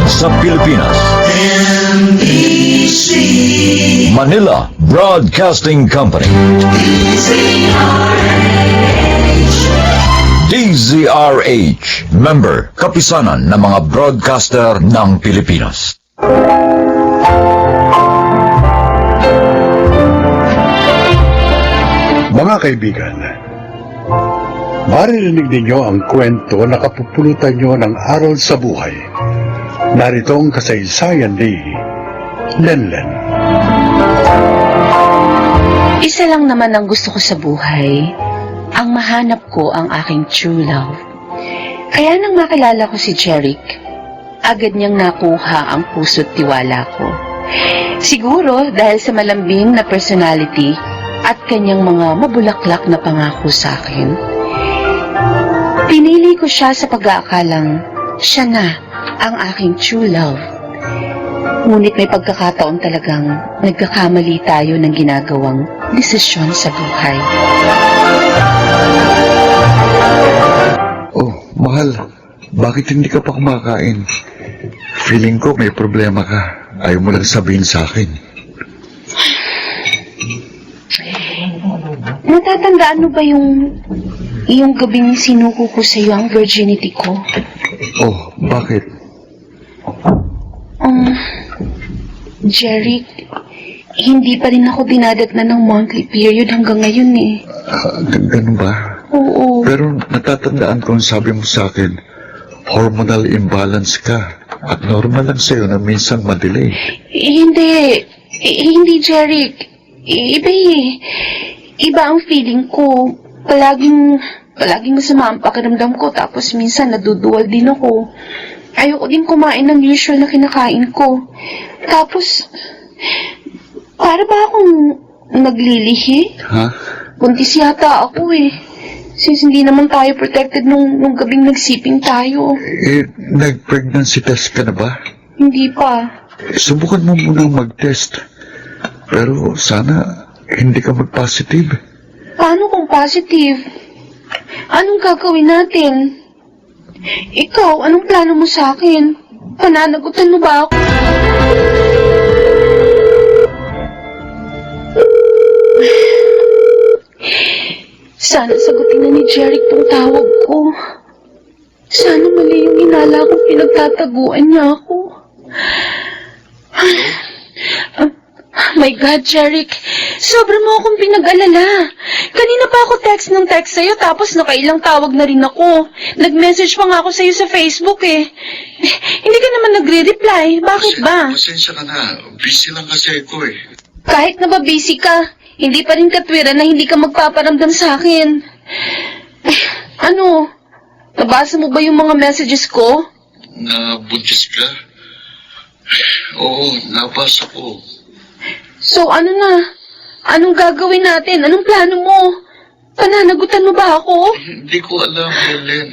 sa Pilipinas. NBC Manila Broadcasting Company. DZRH, member, kapisanan ng mga broadcaster ng Pilipinas. Mga kaibigan, maririnig ninyo ang kwento na kapupulutan nyo ng aral sa buhay. Narito ang kasaysayan ni Lenlen. Isa lang naman ang gusto ko sa buhay, ang mahanap ko ang aking true love. Kaya nang makilala ko si Jeric, agad niyang nakuha ang puso't tiwala ko. Siguro dahil sa malambing na personality at kanyang mga mabulaklak na pangako sa akin. Pinili ko siya sa pag-aakalang siya na ang aking true love. Ngunit may pagkakataon talagang nagkakamali tayo ng ginagawang desisyon sa buhay. Oh, mahal, bakit hindi ka pa kumakain? Feeling ko may problema ka. Ayaw mo lang sabihin sa akin. Natatandaan mo ba yung gabing sinuko ko sa iyo ang virginity ko? Oh, bakit? Jeric, hindi pa rin ako dinadatnan ng monthly period hanggang ngayon eh. Ganun ba? Oo. Pero natatandaan ko ang sabi mo sa akin, hormonal imbalance ka at normal lang sa'yo na minsan madelay. Hindi Jeric. Iba eh. Iba ang feeling ko. Palaging masama ang pakiramdam ko tapos minsan naduduwal din ako. Ayoko din kumain ng usual na kinakain ko. Tapos, para ba akong naglilihi? Ha? Buntis yata ako eh. Since hindi naman tayo protected nung gabing nagsiping tayo. Nag-pregnancy test ka na ba? Hindi pa. Subukan mo munang mag-test. Pero sana hindi ka mag-positive. Paano kung positive? Anong gagawin natin? Ikaw, anong plano mo sa akin? Pananagutan mo ba ako? Sana sagutin na ni Jeric tong tawag ko. Sana mali yung inala kong pinagtataguan niya ako. My God, Jeric, sobra mo akong pinag-alala. Kanina pa ako text sa'yo tapos nakailang tawag na rin ako. Nag-message pa nga ako sa'yo sa Facebook eh. Hindi ka naman nagre-reply. Bakit ba? Pasensya ka na. Busy lang kasi ako eh. Kahit na ba busy ka, hindi pa rin katwiran na hindi ka magpaparamdam sa akin. Ano? Nabasa mo ba yung mga messages ko? Nabuntis ka? Oo, nabasa ko. So ano na? Anong gagawin natin? Anong plano mo? Pananagutan mo ba ako? Hindi ko alam, Helen.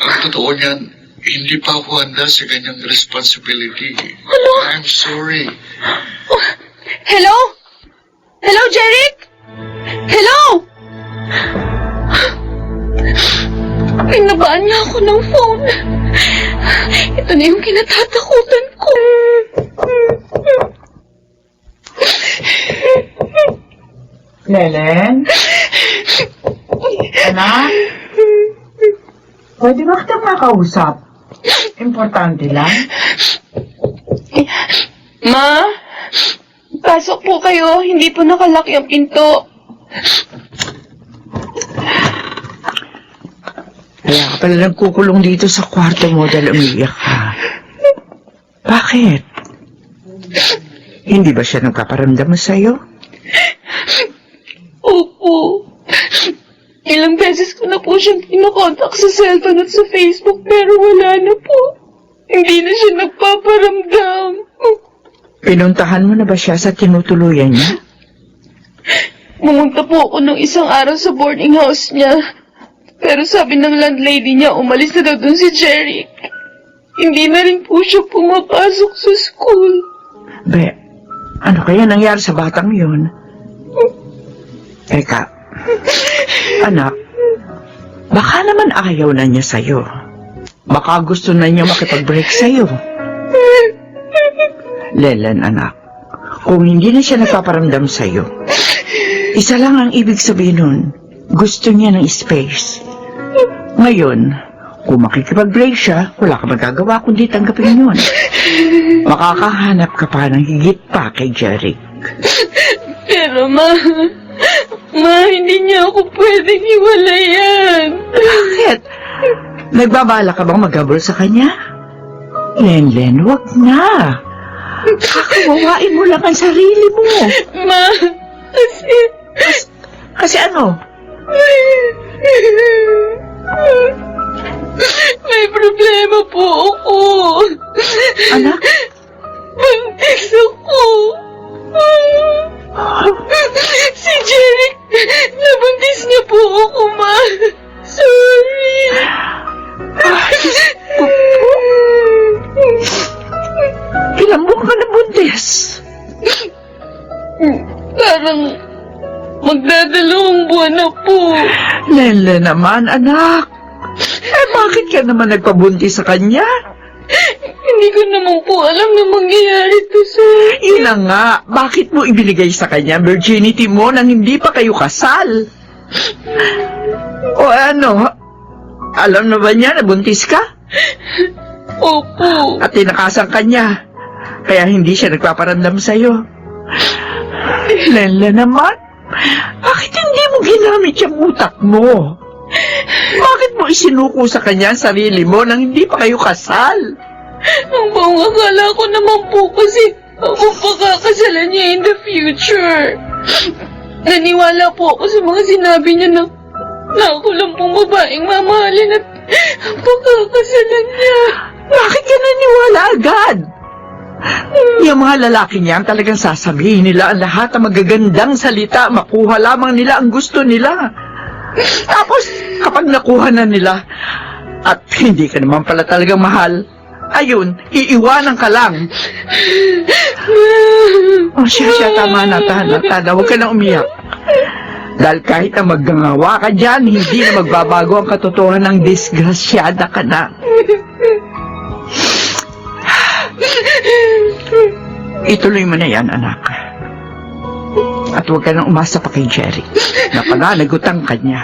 Ang totoo niyan, hindi pa ako handa sa ganyang responsibility. Ano? I'm sorry. Oh, hello? Hello, Jeric? Hello? Pinabaan niya ako ng phone. Ito na yung kinatatakutan ko. Lelen? Anak? Pwede ba kitang makausap? Importante lang. Ma? Pasok po kayo. Hindi po nakalaki ang pinto. Kaya ka pala nagkukulong dito sa kwarto mo dahil umiiyak ka. Bakit? Hindi ba siya nagpaparamdam sa'yo? Opo. Ilang beses ko na po siyang pinakontak sa cellphone at sa Facebook pero wala na po. Hindi na siya nagpaparamdam. Pinuntahan mo na ba siya sa tinutuluyan niya? Pumunta po ako ng isang araw sa boarding house niya. Pero sabi ng landlady niya, umalis na daw dun si Jeric. Hindi na rin po siya pumapasok sa school. Be, ano kaya nangyari sa batang yun? Teka, anak, baka naman ayaw na niya sa'yo. Baka gusto na niya makipag-break sa'yo. Lenlen, anak, kung hindi na siya nagpaparamdam sa'yo, isa lang ang ibig sabihin nun, gusto niya ng space. Ngayon, kung makikipag-break siya, wala ka magagawa kundi tanggapin yun. Makakahanap ka pa ng higit pa kay Jeric. Pero ma, hindi niya ako pwedeng hiwalayan. Bakit? Nagbabala ka bang maghabol sa kanya? Lenlen, wag na. Kakawawain mo lang ang sarili mo. Ma, Kasi ano? May problema po ako. Anak? Buntis ako. Si Jeric, nabuntis niya po ako, ma. Sorry. Ilang buwan ka na buntis? Parang magdadalawang buwan na po. Lenlen naman, anak. Bakit ka naman nagpabuntis sa kanya? Hindi ko naman po alam na mangyayari to, sir. Yun na nga, bakit mo ibinigay sa kanya ang virginity mo nang hindi pa kayo kasal? O ano, alam na ba niya na buntis ka? Opo. At tinakasan ka niya, kaya hindi siya nagpaparamdam sa'yo. Lenlen naman, bakit hindi mo ginamit yung utak mo? Bakit mo isinuko sa kanya ang sarili mo nang hindi pa kayo kasal? Ang buong akala ko naman po kasi ako pakakasalan niya in the future. Naniwala po ako sa mga sinabi niya na ako lang pong babaeng mamahalin at pakakasalan niya. Bakit ka naniwala agad? Yung mga lalaki niyan talagang sasabihin nila ang lahat ng magagandang salita, makuha lamang nila ang gusto nila. Tapos, kapag nakuha na nila, at hindi ka naman pala talagang mahal, ayun, iiwanan ka lang. O siya, tama na, Tana, huwag ka na umiyak. Dahil kahit na magngangawa ka dyan, hindi na magbabago ang katotohanan ng disgrasyada ka na. Ituloy mo na yan, anak. At huwag ka nang umasa pa kay Jerry. Napananagutan ka niya.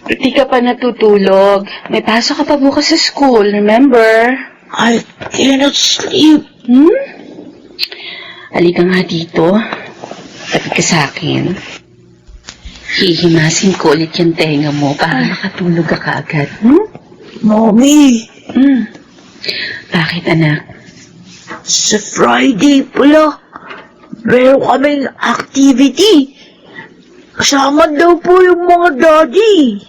Di ka pa natutulog. May pasok ka pa bukas sa school, remember? I cannot sleep. Halika nga dito. Tabi ka sa akin. Hihimasin ko ulit yung tenga mo para makatulog ka kaagad. Mommy, Bakit, anak? sa Friday pala, meron kaming activity. Kasama daw po yung mga daddy.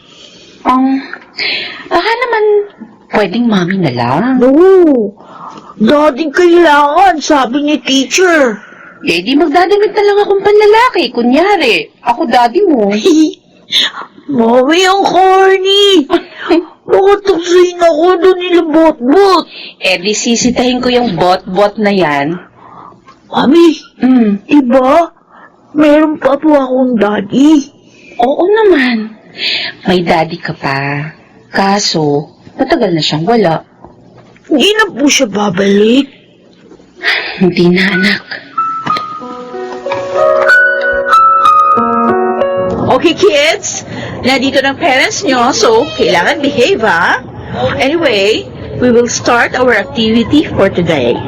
Baka naman pwedeng mami na lang. No, daddy kailangan, sabi ni teacher. Eh, di magdadamit na lang akong panlalaki. Kunyari, ako daddy mo. Mommy, ang corny. Makatuksain ako doon nila bot-bot. Eh, di sisitahin ko yung bot-bot na yan. Mami, iba? Meron pa po akong daddy. Oo naman. May daddy ka pa. Kaso, matagal na siyang wala. Hindi na po siya babalik. Hindi na, anak. Okay, kids. Nandito ng parents nyo, so kailangan behave, ha? Anyway, we will start our activity for today.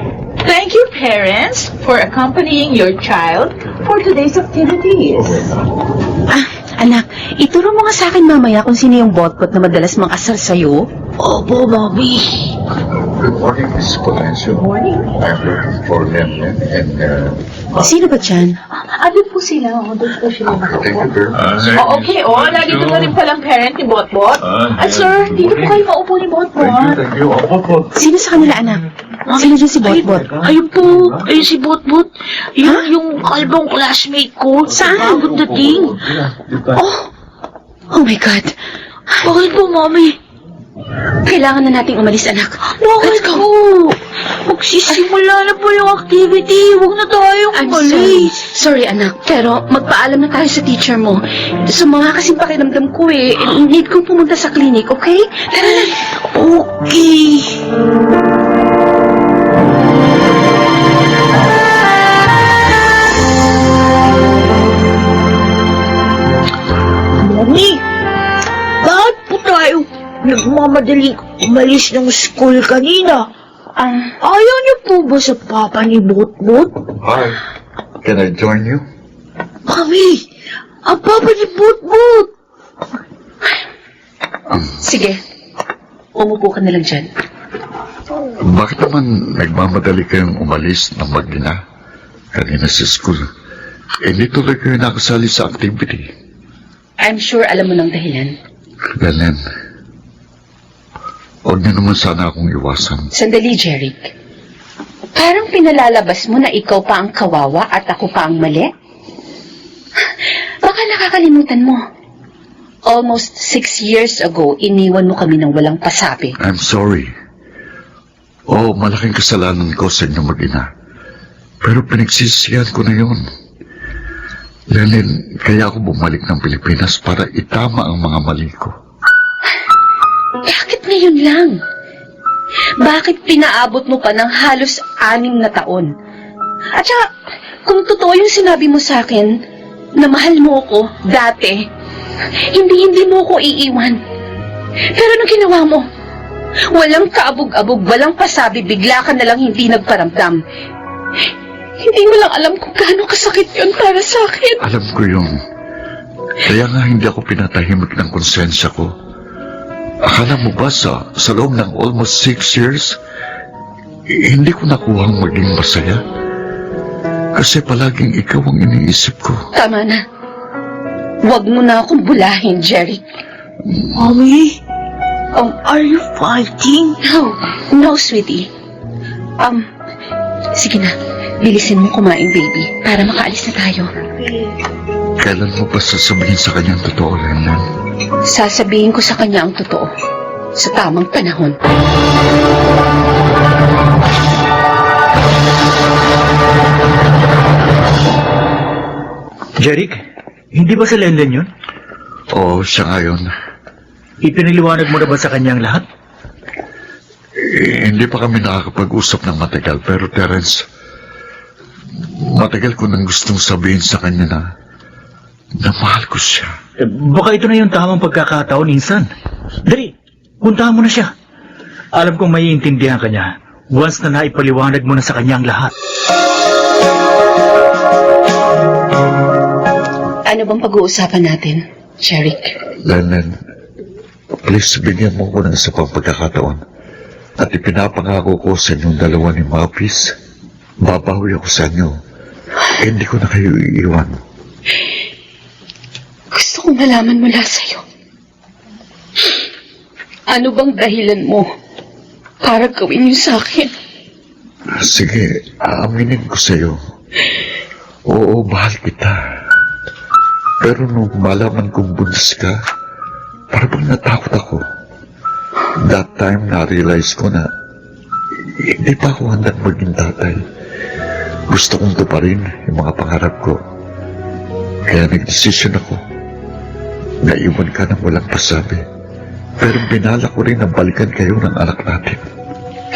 Thank you, parents, for accompanying your child for today's activities. Anak, ituro mo nga sa akin mamaya kung sino yung botbot na madalas mang asar sa'yo. Opo, Mami. Good morning, Miss Polancio. Good morning. I'm looking for Lemon and... Sino ba dyan? Ano po sila? Doon po sila. Thank you very much. Okay, nandito na rin palang parent ni Botbot. At sir, dito po kayo maupo ni Botbot. Thank you. Sino sa kanila, anak? Sino dyan si Botbot? Ayun po, ayun si Botbot. Yung kalbong classmate ko. Saan? Bagong dating. Oh my God. Bakit po, Mami? Kailangan na nating umalis, anak. Bakit po? Magsisimula na po yung activity. Huwag na tayong I'm sorry. umalis. Sorry, anak. Pero magpaalam na tayo sa teacher mo. Sumama kasing pakiramdam ko eh. Need kong pumunta sa clinic, okay? Tara na. Okay. Mami, bakit po tayo nagmamadaling umalis ng school kanina? Ayaw niyo po ba sa papa ni Botbot? Hi. Can I join you? Mami, ang papa ni Botbot. Sige. Umupo ka na lang dyan. Bakit naman nagmamadali kayong umalis ng mag-ina kanina sa school? Hindi tuloy kayo nakasali sa activity. I'm sure alam mo ng dahilan. Belen, huwag niyo naman sana akong iwasan. Sandali, Jeric. Parang pinalalabas mo na ikaw pa ang kawawa at ako pa ang mali? Baka nakakalimutan mo. Almost 6 years ago, iniwan mo kami ng walang pasabi. I'm sorry. Oo, malaking kasalanan ko sa inyo mag-ina. Pero pinagsisihan ko na yun. Lenin, kaya ako bumalik ng Pilipinas para itama ang mga mali ko. Bakit ngayon lang? Bakit pinaabot mo pa ng halos 6 na taon? At saka, kung totoo yung sinabi mo sa akin, na mahal mo ako dati, hindi mo ko iiwan. Pero ano ginawa mo? Walang kaabog-abog, walang pasabi, bigla ka nalang hindi nagparamdam. Hindi mo lang alam kung gaano kasakit yun para sa akin. Alam ko yun. Kaya nga hindi ako pinatahimik ng konsensya ko. Akala mo ba sa loob ng almost 6 years, hindi ko nakuhang maging masaya? Kasi palaging ikaw ang iniisip ko. Tama na. Huwag mo na akong bulahin, Jeric. Mami, are you fighting? No, sweetie. Sige na. Bilisin mo kumain, baby, para makaalis na tayo. Kailan mo ba sasabihin sa kanya ang totoo, Lennon? Sasabihin ko sa kanya ang totoo. Sa tamang panahon. Jeric, hindi ba si Lenlen yun? Oo, siya nga yun. Ipinaliwanag mo na ba sa kanya ang lahat? Hindi pa kami nakakapag-usap ng matagal, pero Terence, matagal ko nang gustong sabihin sa kanya na mahal ko siya. Baka ito na yung tamang pagkakataon, insan. Dali, puntahan mo na siya. Alam kong maiintindihan ka niya once na naipaliwanag mo na sa kanya ang lahat. Ano bang pag-uusapan natin, Jeric? Lennon, please bigyan mo ko ng isa pang pagkakataon. At ipinapangako ko sa inyong dalawa ni Mapis, babawi ako sa inyo. Hindi ko na kayo iiwan. Gusto kong malaman mula sa'yo. Ano bang dahilan mo para gawin yun sa akin? Sige, aaminin ko sa iyo. Oo, mahal kita. Pero nung malaman kong buntis ka, parang natakot ako. That time, na-realize ko na hindi pa ako handang maging tatay. Gusto kong tuparin yung mga pangarap ko. Kaya nag-decision ako. Naiwan ka ng walang pasabi. Pero binala ko rin na balikan kayo ng anak natin.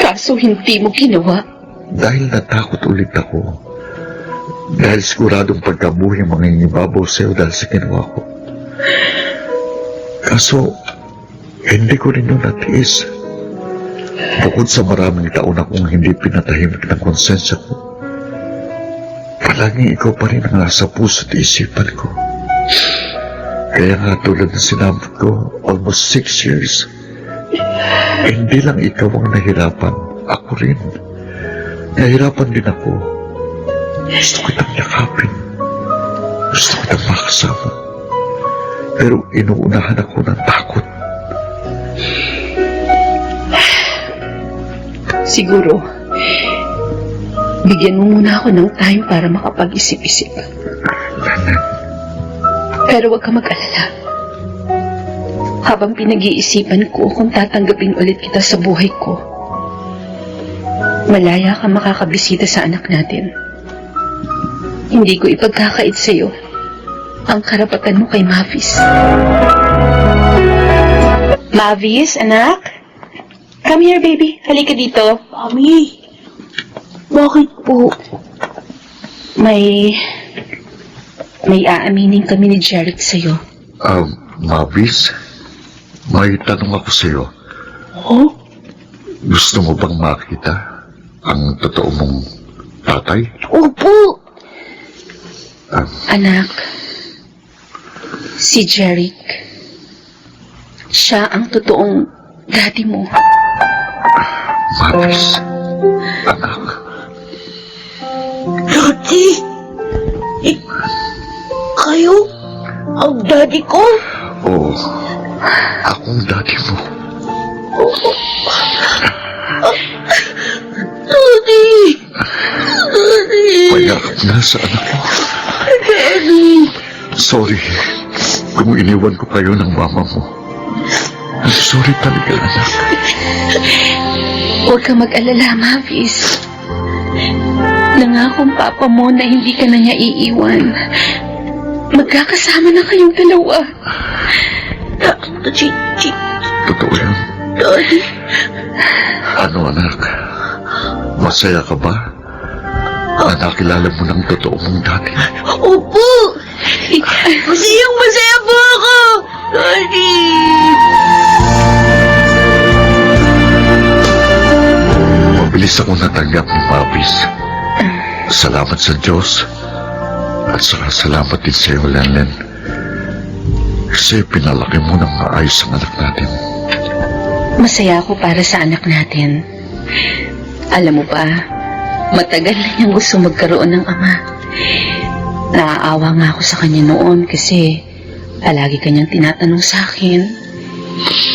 Kaso hindi mo ginawa. Dahil natakot ulit ako. Dahil siguradong pagkabuhi ang mga inibabaw sa'yo dahil sa ginawa ko. Kaso, hindi ko rin yun natiis. Bukod sa maraming taon akong hindi pinatahimik ng konsensya ko, palaging ikaw pa rin ang nasa puso at isipan ko. Kaya nga tulad ng sinabi ko, almost 6 years. Hindi lang ikaw ang nahirapan. Ako rin. Nahirapan din ako. Gusto kitang yakapin. Gusto kitang makasama. Pero inuunahan ako ng takot. Siguro, bigyan mo muna ako ng time para makapag-isip-isip. Pero huwag ka mag-alala. Habang pinag-iisipan ko kung tatanggapin ulit kita sa buhay ko, malaya ka makakabisita sa anak natin. Hindi ko ipagkakait sa'yo ang karapatan mo kay Mavis. Mavis, anak? Come here, baby. Halika dito. Mami, bakit po? May aaminin kami ni Jeric sa'yo. Mavis, may tanong ako sa'yo. Oh? Gusto mo bang makita ang totoo mong tatay? Opo. Anak, si Jeric, siya ang totoong daddy mo. Mavis, anak, Daddy? Kayo? Ang daddy ko? oo, akong daddy mo. Daddy! Daddy! Payakap na sa anak mo. Daddy! Sorry kung iniwan ko kayo ng mama mo. I'm sorry talaga, anak. Huwag ka mag-alala, Mavis. Nangakong papa mo na hindi ka na niya iiwan. Magkakasama na kayong dalawa. Daddy! Totoo yan. Daddy! Ano, anak? Masaya ka ba? Na nakilala mo ng totoo mong daddy? Opo! Masayang-masaya po ako! Daddy! Mabilis ako natanggap ni Mavis. Salamat sa Diyos. At saka salamat din sa iyo, Lenlen. Kasi pinalaki mo ng maayos ang anak natin. Masaya ako para sa anak natin. Alam mo ba, matagal na niyang gusto magkaroon ng ama. Naaawa nga ako sa kanya noon kasi palagi kanyang tinatanong sa akin.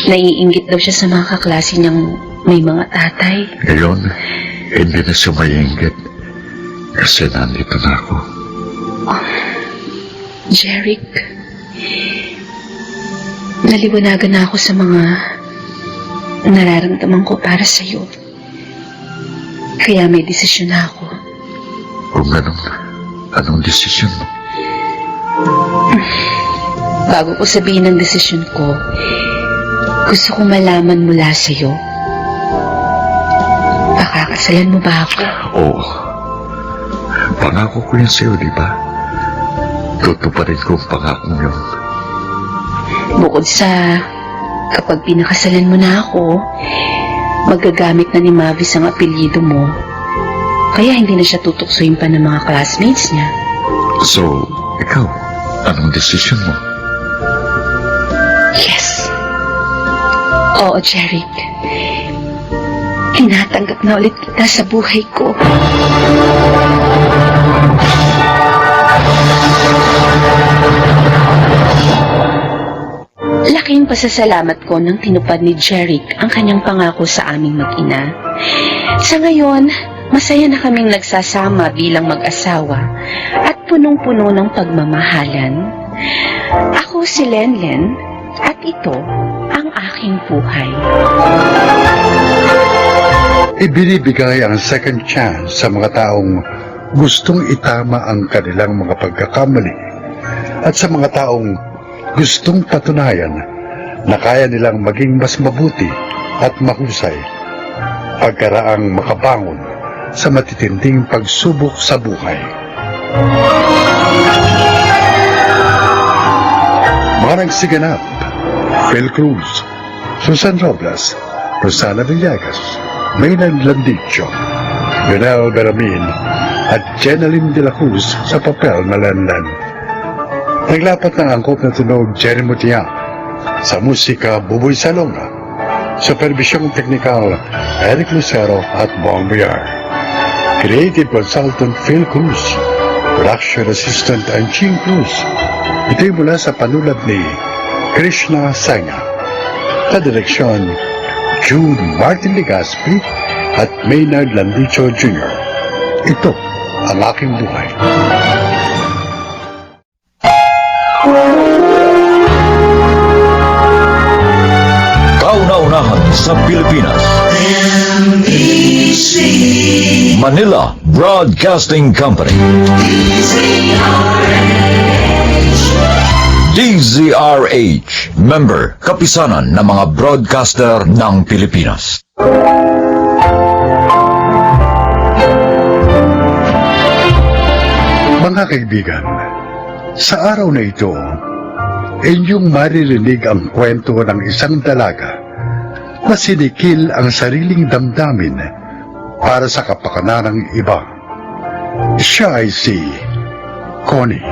Naiinggit daw siya sa mga kaklase niyang may mga tatay. Ngayon, hindi na siya maiinggit. Kasi nandito na ako. Jeric, naliwanagan na ako sa mga nararamdaman ko para sa'yo. Kaya may desisyon na ako. Kung ganun, anong desisyon mo? Bago ko sabihin ang desisyon ko, gusto kong malaman mula sa'yo. Pakakasalan mo ba ako? Oo. Pangako ko yan sa'yo, di ba? Tutuparin ko ang pangakong yun. Bukod sa kapag pinakasalan mo na ako, magagamit na ni Mavis ang apelyido mo. Kaya hindi na siya tutuksoin pa ng mga classmates niya. So, ikaw, anong desisyon mo? Yes. Oo, Jeric. Tinatanggap na ulit kita sa buhay ko. Laking pasasalamat ko nang tinupad ni Jeric ang kanyang pangako sa aming mag-ina. Sa ngayon, masaya na kaming nagsasama bilang mag-asawa at punong-puno ng pagmamahalan. Ako si Lenlen at ito ang aking buhay. Ibinibigay ang second chance sa mga taong gustong itama ang kanilang mga pagkakamali at sa mga taong gustong patunayan na kaya nilang maging mas mabuti at mahusay pagkaraang makabangon sa matitinding pagsubok sa buhay. Mga nagsiganap: Phil Cruz, Susan Robles, Rosana Villegas, Maynard Landicho, Lionel Beramin at Jenaline de la Cruz sa papel na Lenlen. Naglapat ng angkop na tunog Jerry Mutiang. Sa musika, Buboy Salonga. Supervisyong teknikal, Eric Lucero at Bong Villar. Creative Consultant Phil Cruz. Production Assistant Anching Cruz. Ito'y mula sa panulat ni Krishna Sanga. Sa direksyon, Jude Martin Legaspi at Maynard Landicho Jr. Ito ang aking buhay. Kauna-unahan sa Pilipinas. Manila Broadcasting Company. DZRH, member, kapisanan ng mga broadcaster ng Pilipinas. Mga kaibigan, sa araw na ito, inyong maririnig ang kwento ng isang dalaga na sinikil ang sariling damdamin para sa kapakanan ng iba. Siya ay si Connie.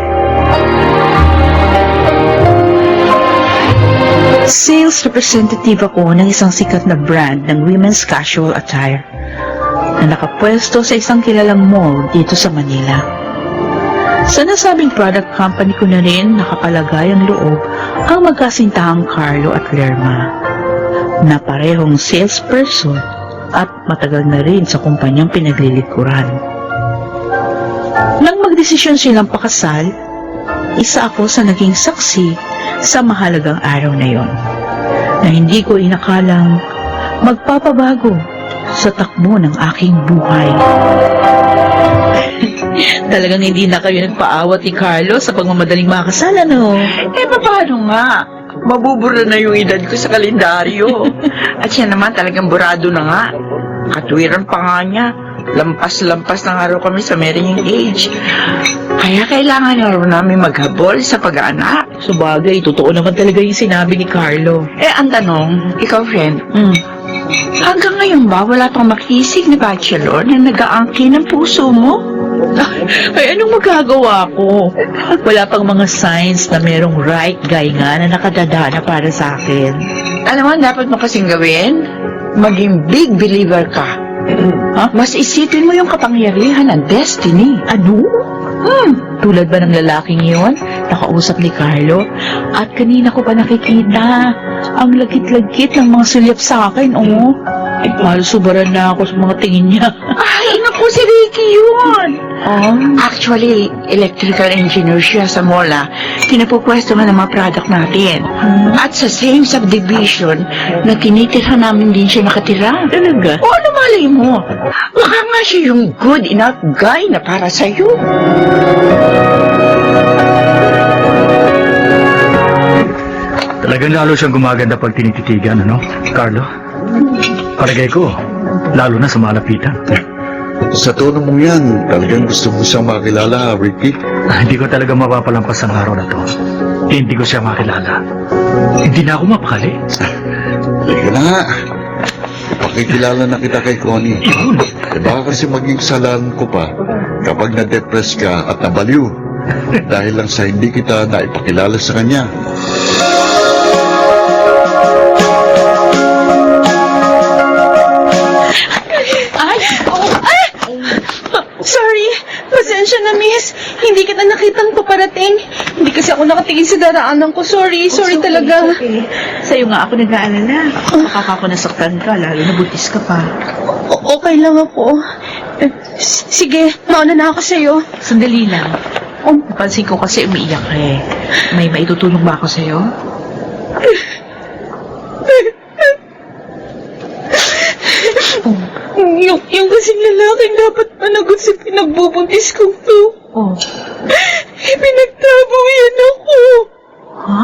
Sales representative ako ng isang sikat na brand ng women's casual attire na nakapwesto sa isang kilalang mall dito sa Manila. Sa nasabing product company ko na rin nakapalagay ang loob ang magkasintahang Carlo at Lerma na parehong salesperson at matagal na rin sa kumpanyang pinaglilikuran. Nang magdesisyon silang pakasal, isa ako sa naging saksi sa mahalagang araw na yon, na hindi ko inakalang magpapabago sa takbo ng aking buhay. Talagang hindi na kayo nagpaawat ni Carlo sa pagmamadaling makasal, ano? Paano nga? Mabubura na yung edad ko sa kalendaryo. At siya naman talagang burado na nga. Katwiran pa nga niya. Lampas-lampas na nga raw kami sa marrying age. Kaya kailangan na raw namin maghabol sa pag-aanak. Sabagay, totoo naman talaga yung sinabi ni Carlo. Ang tanong, ikaw friend, hanggang ngayon ba wala pang makisig na bachelor na nag-aangkin ng puso mo? Ay, anong magagawa ko? Wala pang mga signs na merong right guy nga na nakadadana para sa akin. Alam mo, dapat mo kasing gawin, maging big believer ka. Mas isipin mo yung kapangyarihan ng destiny. Ano? Tulad ba ng lalaking yun? Nakausap ni Carlo? At kanina ko pa nakikita ang lagkit-lagkit ng mga sulyap sa akin, oh. Ay, malusubaran na ako sa mga tingin niya. Ay, naku, si Ricky yun! Actually, electrical engineer siya sa mola. Kinapupwesto nga ng mga product natin. At sa same subdivision, na tinitirhan namin din siya nakatira. Talaga? O, ano malay mo? Baka nga siya yung good enough guy na para sa'yo. Talagang lalo siyang gumaganda pag tinititigan, ano, Carlo? Palagay ko, lalo na sa malapitan. Sa tono mong yan, talagang gusto mo siyang makilala, Ricky. Hindi ko talaga mapapalampas ang araw na to. Hindi ko siya makilala. Hindi na ako mapakali. Halika na nga. Pakikilala na kita kay Connie. Baka kasi maging salan ko pa kapag na-depress ka at nabaliw. Dahil lang sa hindi kita naipakilala sa kanya. Sorry, pasensya na miss. Hindi kita nakitang paparating. Hindi kasi ako nakatingin sa daraanan ko. Sorry talaga. Okay. Sa'yo nga ako nag-aalala. Baka ako nasaktan ka, lalo na buntis ka pa. Okay lang ako. Sige, mauna na ako sa'yo. Sandali lang. Napansin ko kasi umiiyak ka eh. May maitutulong ba ako sa'yo? Yung kasing lalaking dapat managot sa pinagbubuntis ko to. Oh. Pinagtabo yan ako. Ha?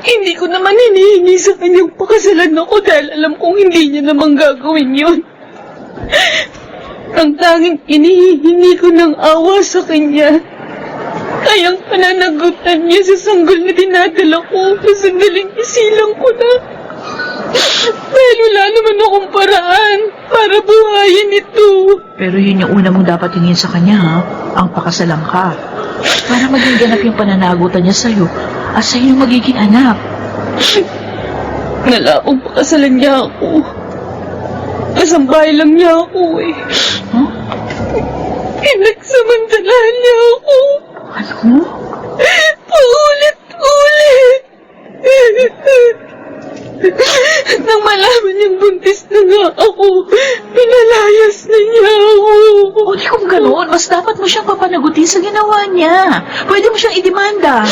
Hindi ko naman hinihingi sa kanyang pakasalan ako dahil alam kong hindi niya naman gagawin yun. Ang tanging inihihingi ko ng awa sa kanya ay ang pananagutan niya sa sanggol na dinadala ko sa sandaling isilang ko na. Dahil wala naman akong paraan para buhayin ito. Pero yun yung una mong dapat tingin sa kanya, ha? Ang pakasalan ka. Para maging ganap yung pananagutan niya sa'yo at sa'yo yung magiging anak. Wala akong pakasalan niya ako. Kasambahay lang niya ako eh. Huh? Pinagsamantalahan niya ako. Ano? Paulit-ulit. Nang malaman niyang buntis na nga ako, pinalayas na niya ako. O di kung gano'n, mas dapat mo siyang papanagutin sa ginawa niya. Pwede mo siyang idemanda.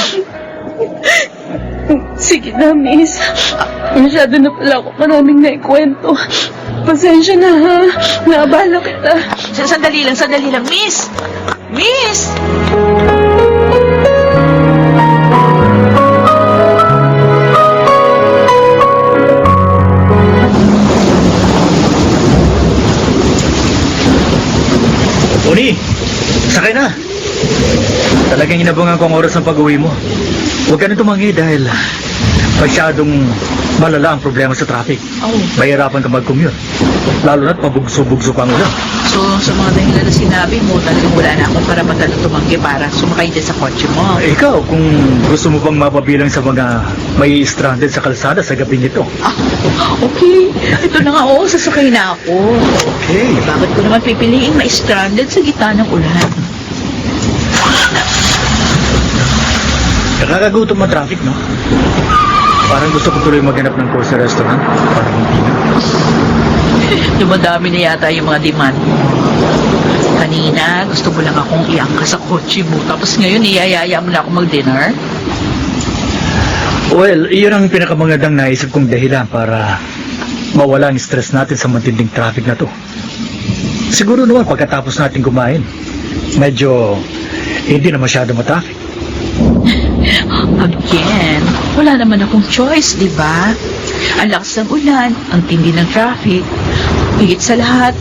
Sige na, miss. Masyado na pala ako maraming naikwento. Pasensya na, ha? Naabala kita. Sandali lang, miss! Miss! Tony, sakay na. Talagang inabangan ko ang oras ng pag-uwi mo. Huwag ka na tumangi dahil masyadong malala ang problema sa traffic. Oh. Mahirapan ka mag-commute. Lalo na't mabugso-bugso pa ang ulan. So, sa mga dahilan na sinabi mo, talagang wala na akong karapatan na tumanggi para sumakay din sa kotse mo. Ikaw, kung gusto mo bang mapabilang sa mga may stranded sa kalsada sa gabing ito. Okay. Ito na nga, oo, sasakay na ako. Okay. Bakit ko naman pipiliin ma-stranded sa gitna ng ulan? Nakakagutom ang traffic, no? Parang gusto ko tuloy maghanap ng course sa restaurant para magpina. Dumadami na yata yung mga demand mo. Kanina, gusto mo lang akong iangka sa kotse mo. Tapos ngayon, iyayaya mo na ako mag-dinner. Well, iyon ang pinakamagandang naisip kong dahilan para mawala ang stress natin sa matinding traffic na to. Siguro naman pagkatapos natin kumain, medyo hindi na masyado matraffic. Again, wala naman akong choice, di ba? Ang lakas ng ulan, ang tindi ng traffic. Higit sa lahat,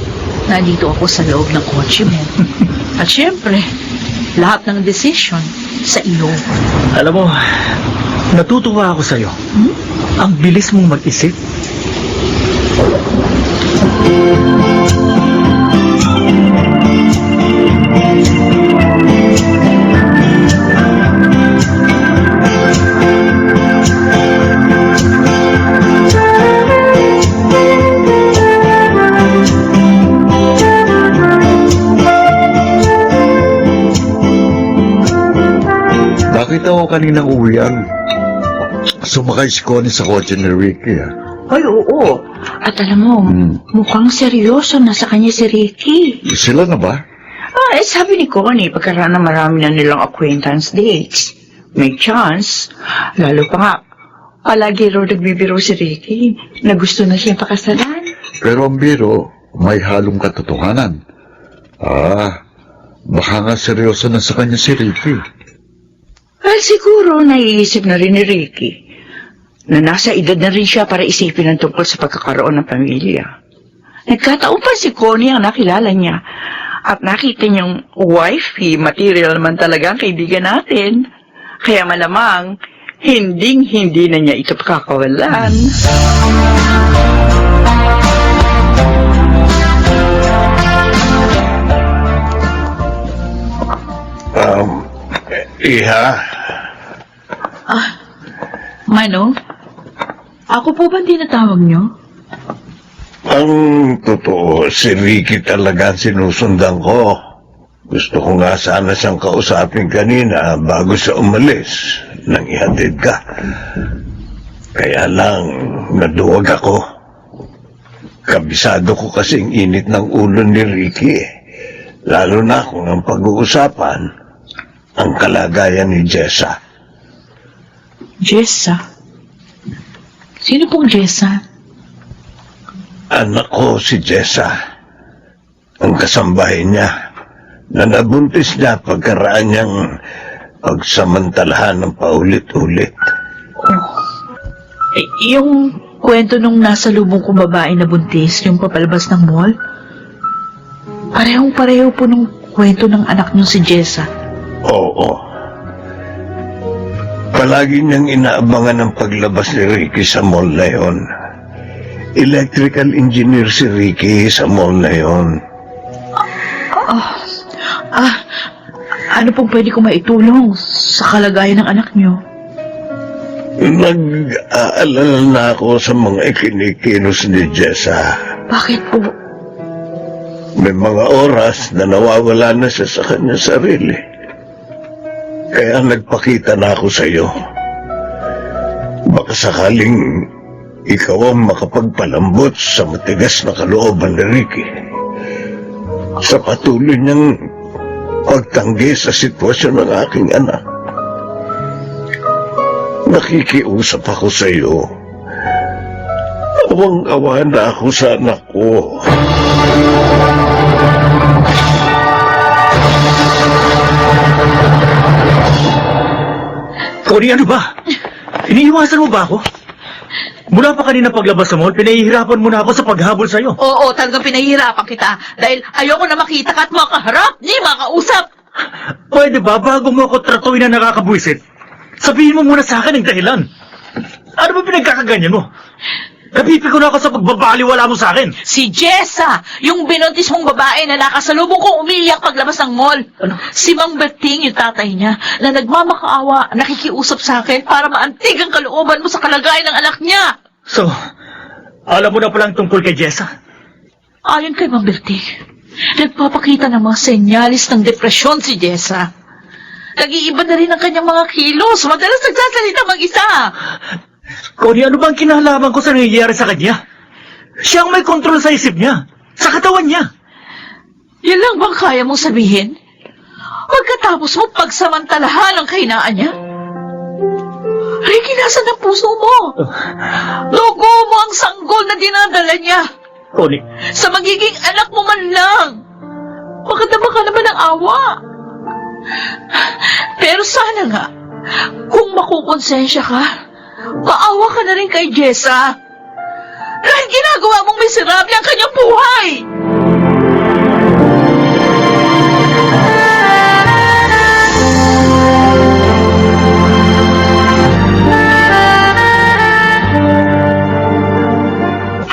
nandito ako sa loob ng kotse mo. At syempre, lahat ng decision sa iyo. Alam mo, natutuwa ako sa'yo. Ang bilis mong mag-isip. Nakita ko kaninang uwian. Sumakay si Connie sa kotse ni Ricky, ah. Ay, oo. At alam mo, mukhang seryoso na sa kanya si Ricky. Sila na ba? Sabi ni Connie, pagkaraan na marami na nilang acquaintance dates. May chance. Lalo pa nga, palagi raw nagbibiro si Ricky na gusto na siyang pakasalan. Pero ang biro, may halong katotohanan. Baka nga seryoso na sa kanya si Ricky. Well, siguro naiisip na rin ni Ricky na nasa edad na rin siya para isipin ang tungkol sa pagkakaroon ng pamilya. Nagkataon pa si Connie ang nakilala niya at nakita niyang wifey material naman talaga ang kaibigan natin. Kaya malamang, hindi na niya ito pakakawalan. Iha, Mano, ako po ba tinatawag niyo? ang totoo, si Ricky talaga ang sinusundan ko. Gusto ko nga sana siyang kausapin kanina bago siya umalis nang ihatid ka. Kaya lang, naduwag ako. Kabisado ko kasing init ng ulo ni Ricky. Lalo na kung ang pag-uusapan, ang kalagayan ni Jessa. Jessa? Sino pong Jessa? Anak ko si Jessa. Ang kasambahay niya na nabuntis niya pagkaraan niyang pagsamantalahan ng paulit-ulit. Yung kwento nung nasa lubong kong babae na buntis, yung papalabas ng mall? Parehong-pareho po nung kwento ng anak niyo si Jessa. Oo. Palagi niyang inaabangan ang paglabas ni Ricky sa mall na yon. Electrical engineer si Ricky sa mall na yon. Ano pong pwede ko maitulong sa kalagayan ng anak niyo? Nag-aalala na ako sa mga ikinikilos ni Jessa. Bakit po? May mga oras na nawawala na siya sa kanyang sarili. Kaya nagpakita na ako sa iyo. Baka sakaling ikaw ang makapagpalambot sa matigas na kalooban ni Ricky. Sa patuloy niyang pagtanggi sa sitwasyon ng aking anak. Nakikiusap ako sa iyo. Awang-awa na ako sa anak ko. Connie, ano ba? Iniiwasan mo ba ako? Mula pa kanina paglabas sa mall, pinahihirapan mo na ako sa paghabol sa'yo. Oo, talagang pinahihirapan kita dahil ayoko na makita ka at makaharap, ni makausap. Pwede ba, bago mo ako tratuin na nakakabwisit, sabihin mo muna sa akin ang dahilan. Ano ba pinagkakaganyan mo? Napipi ko na ako sa pagbabaliwala mo sa akin. Si Jessa, yung binuntis mong babae na nakasalubong kong umiiyak paglabas ng mall. Ano? Si Mang Berting, yung tatay niya, na nagmamakaawa, nakikiusap sa akin para maantig ang kalooban mo sa kalagayan ng anak niya. So, alam mo na palang tungkol kay Jessa? Ayon kay Mang Berting, nagpapakita ng mga senyalis ng depresyon si Jessa. Nag-iiba na rin ang kanyang mga kilos. Madalas nagsasalita mag-isa. Connie, ano bang kinalaman ko sa nangyayari sa kanya? Siya ang may kontrol sa isip niya, sa katawan niya. Yan lang bang kaya mong sabihin? Pagkatapos mo pagsamantalahan ang kahinaan niya? Ricky, nasan ang puso mo? Dugo mo ang sanggol na dinadala niya. Connie, Sa magiging anak mo man lang. Makadama ka naman ng awa. Pero sana nga, kung makukonsensya ka, maawa ka na rin kay Jessa. Dahil ginagawa mong miserable ang kanyang buhay.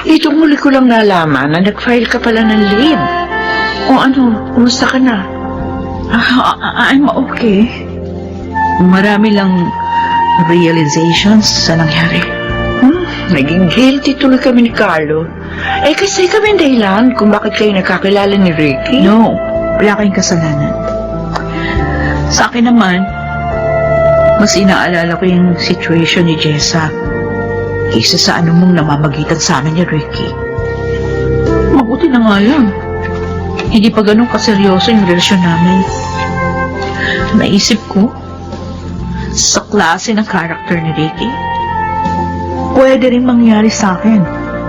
Ito muli ko lang nalaman na nag-file ka pala ng leave. O ano, kumusta ka na? I'm okay. Marami lang realizations sa nangyari. Naging guilty tuloy kami ni Carlo. Kasi kami ang dahilan kung bakit kayo nakakilala ni Ricky. No, wala kayong kasalanan. Sa akin naman, mas inaalala ko yung situation ni Jessa kaysa sa anumang namamagitan sa amin ni Ricky. Mabuti na nga lang. Hindi pa ganun kaseryoso yung relasyon namin. Naisip ko, sa klase ng karakter ni Ricky, pwede rin mangyari sa akin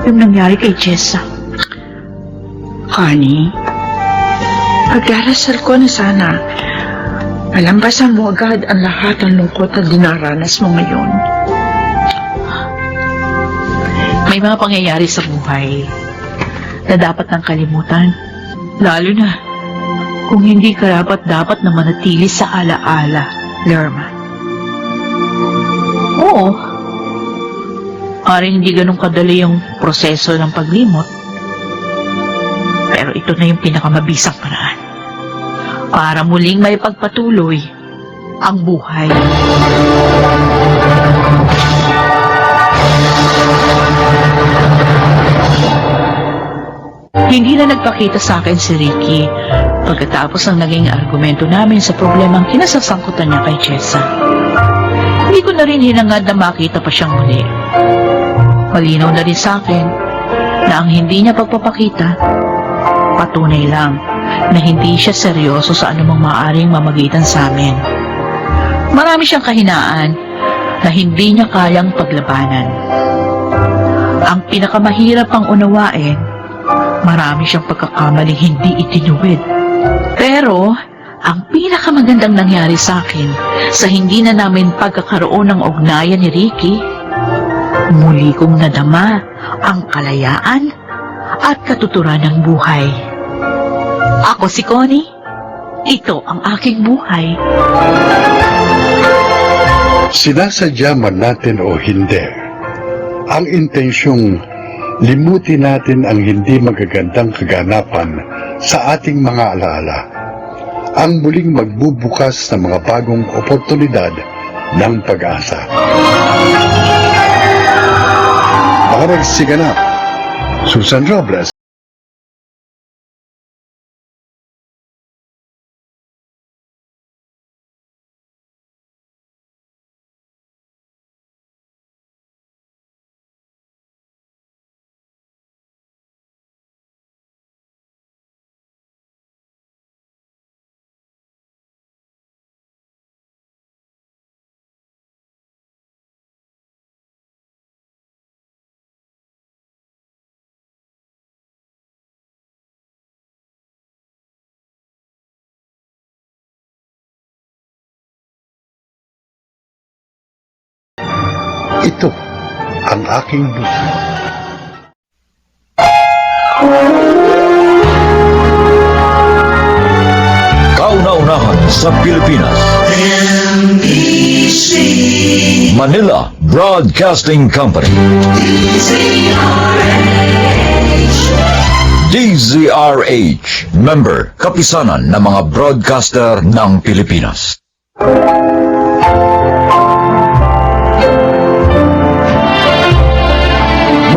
yung nangyari kay Jessa. Honey, pagdarasal ko na sana, malampasan mo agad ang lahat ng lungkot na dinaranas mo ngayon. May mga pangyayari sa buhay na dapat nang kalimutan, lalo na kung hindi ka dapat na manatili sa alaala, Lerma. Oo, maaaring hindi ganun kadali yung proseso ng paglimot, pero ito na yung pinakamabisang paraan para muling may pagpatuloy ang buhay. Hindi na nagpakita sa akin si Ricky pagkatapos ng naging argumento namin sa problemang kinasasangkutan niya kay Jessa. Hindi ko na rin hinangad na makita pa siyang muli. Malinaw na rin sa akin na ang hindi niya pagpapakita, patunay lang na hindi siya seryoso sa anumang maaaring mamagitan sa amin. Marami siyang kahinaan na hindi niya kayang paglabanan. Ang pinakamahirap pang unawain, marami siyang pagkakamaling hindi itinuwid. Pero, ang pinakamagandang nangyari sa akin sa hindi na namin pagkakaroon ng ugnayan ni Ricky, muli kong nadama ang kalayaan at katuturan ng buhay. Ako si Connie. Ito ang aking buhay. Sinasadya man natin o hindi, ang intensyong limutin natin ang hindi magagandang kaganapan sa ating mga alaala. Ang muling magbubukas ng mga bagong oportunidad ng pag-asa. Mga nagsiganap, Susan Robles. Ito ang aking buhay. Kauna-unahan sa Pilipinas. Manila Broadcasting Company. DZRH. Member, kapisanan ng mga broadcaster ng Pilipinas.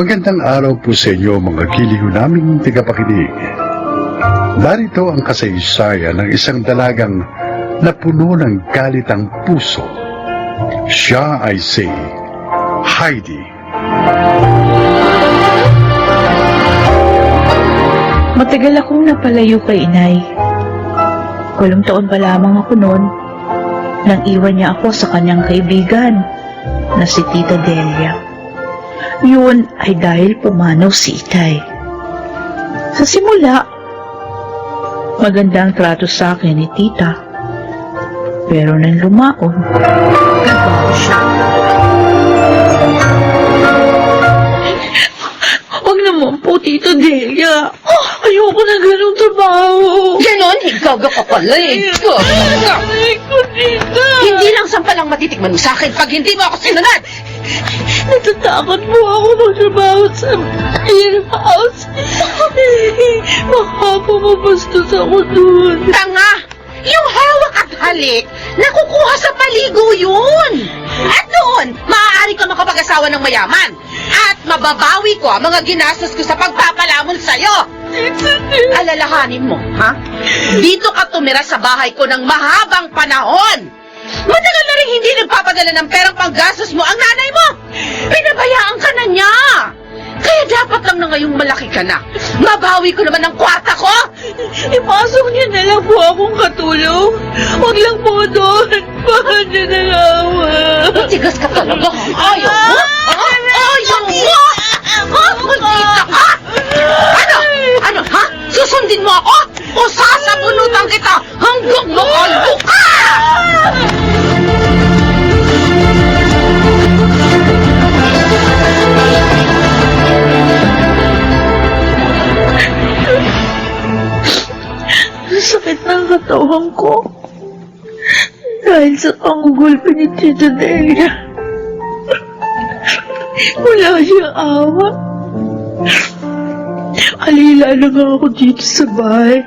Magandang araw po sa inyo mga giliw naming tagapakinig. Narito ang kasaysayan ng isang dalagang napuno ng galit ang puso. Siya ay si Heidi. Matagal akong napalayo kay inay. 8 taon pa lamang ako noon nang iwan niya ako sa kanyang kaibigan na si Tita Delia. Yun ay dahil pumanaw si Itay. Sa simula, magandang trato sa akin ni Tita. Pero nang lumaon, nagbago siya. Huwag naman po, Tita Delia. Ayoko na ganong trabaho. Ganon, higaga ka pala eh. Gaga. Ay ko, Tita. Hindi lang sampalang matitikman mo sa akin pag hindi mo ako sinunod. Natatakot po ako magtrabaho sa warehouse. Baka po mabastos ako doon. Tanga! Yung hawak at halik, nakukuha sa paligo yun. At doon, maaari ka makapag-asawa ng mayaman. At mababawi ko ang mga ginastos ko sa pagpapalamon sa'yo. Alalahanin mo, ha? Dito ka tumira sa bahay ko ng mahabang panahon. Matagal na rin hindi nagpapadala ng perang panggastos mo ang nanay mo. Pinabayaan ka na niya. Kaya dapat lang na ngayong malaki ka na. Mabawi ko naman ang kwarta ko. Ipasok niyo na lang po akong katulong. Huwag lang po doon. Baka niyo na lang. Tigas ka talaga. Ayaw mo? Ha? Ayaw mo? Ha? Maldita ka? Ano? Ano, ha? Susundin mo ako? O sasabunutan kita hanggang makalbo ka? Sakit ng katawan ko. Dahil sa panggugulpi ni Tita Delia. Wala siyang awa. Alila na nga ako dito sa bahay.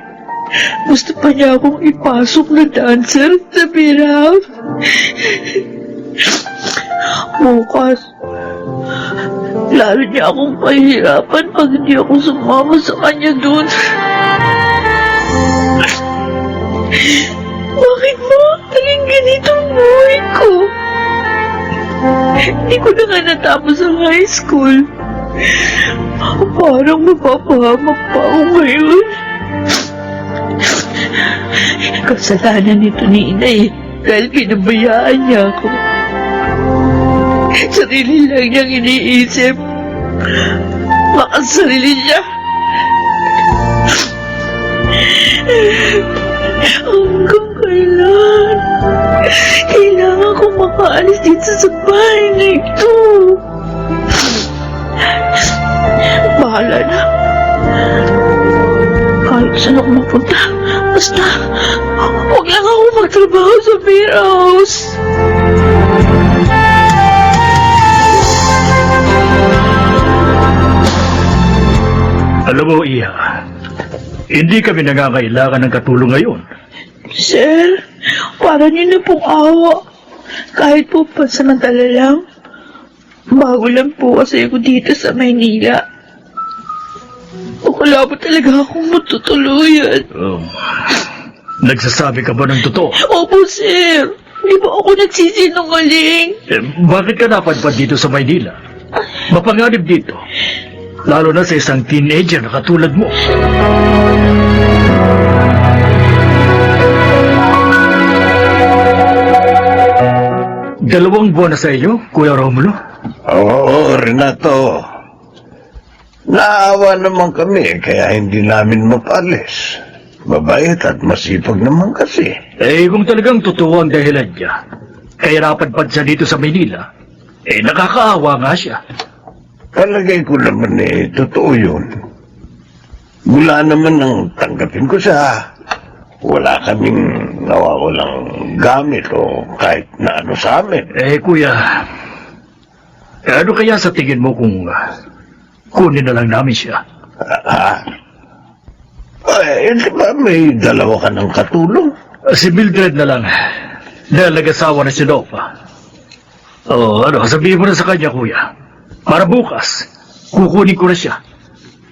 Gusto pa niya akong ipasok na dancer sa Biraf. Bukas, lalo niya akong pahihirapan pag hindi ako sumama sa kanya doon. Bakit mo naging ganito ang buhay ko? Hindi ko na nga natapos ang high school. Parang mapapahamak pa ako ngayon. Kasalanan nito ni Inay dahil pinabayaan niya ako. Sarili lang niyang iniisip. Baka sarili niya. Hanggang kailan? Kailangan kong makaalis dito sa bahay na ito. Bahala na. Kahit saan ako mapunta, basta huwag lang ako magtrabaho sa beer house. Alam mo, Iha, hindi kami nangangailangan ng katulong ngayon. Sir, para niyo na pong awa. Kahit po pansamantala lang. Bago lang po kasi ako dito sa Maynila. Wala po talaga akong matutuluyan. Nagsasabi ka ba ng totoo? Opo, sir. Di ba ako nagsisinungaling? Bakit ka napadpad dito sa Maynila? Mapanganib dito. Lalo na sa isang teenager na katulad mo. Dalawang buwan na sa iyo, Kuya Romulo. Oo, Renato. Naawa naman kami, kaya hindi namin mapalis. Mabait at masipag naman kasi. Kung talagang totoo ang dahilan niya, kaya napadpad siya dito sa Maynila, nakakaawa nga siya. Palagay ko naman totoo yun. Mula naman ang tanggapin ko siya. Wala kaming nawawalang gamit o kahit na ano sa amin. Kuya, ano kaya sa tingin mo kung kunin na lang namin siya? Di ba may dalawa ka ng katulong? Si Mildred na lang, dahil nag-asawa na si Nova. Sabihin mo na sa kanya, Kuya, para bukas, kukunin ko na siya.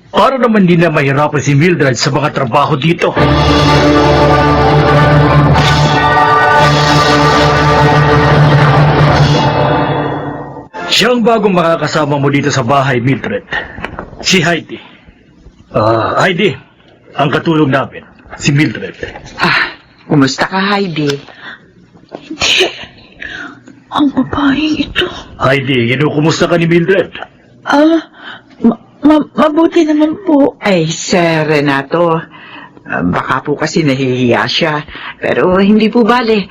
Para naman hindi na mahirapan si Mildred sa mga trabaho dito. Siya ang bagong makakasama mo dito sa bahay, Mildred. Si Heidi. Heidi, ang katulong namin, si Mildred. Kumusta ka, Heidi? Ang babaeng ito. Heidi, kinukumusta ka ni Mildred? Mabuti naman po. Ay, Sir Renato, baka po kasi nahihiya siya. Pero hindi po bale.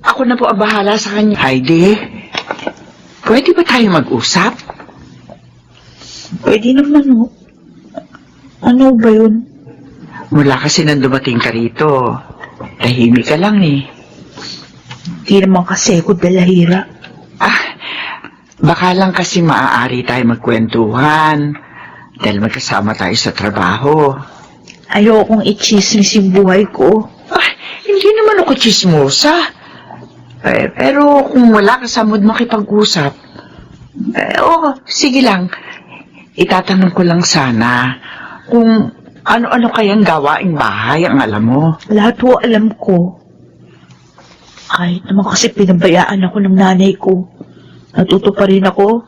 Ako na po ang bahala sa kanya. Heidi, pwede ba tayo mag-usap? Pwede naman ho. Ano ba yun? Mula kasi nang dumating ka rito, tahimik ka lang eh. Di naman kasi ako dalahira. Baka lang kasi maaari tayo magkwentuhan dahil magkasama tayo sa trabaho. Ayokong i-chismis yung buhay ko. Hindi naman ako chismosa. Pero kung wala ka sa mood makipag-usap, sige lang. Itatanong ko lang sana kung ano-ano kayang gawaing bahay ang alam mo. Lahat ho alam ko. Kahit naman kasi pinabayaan ako ng nanay ko. Natuto pa rin ako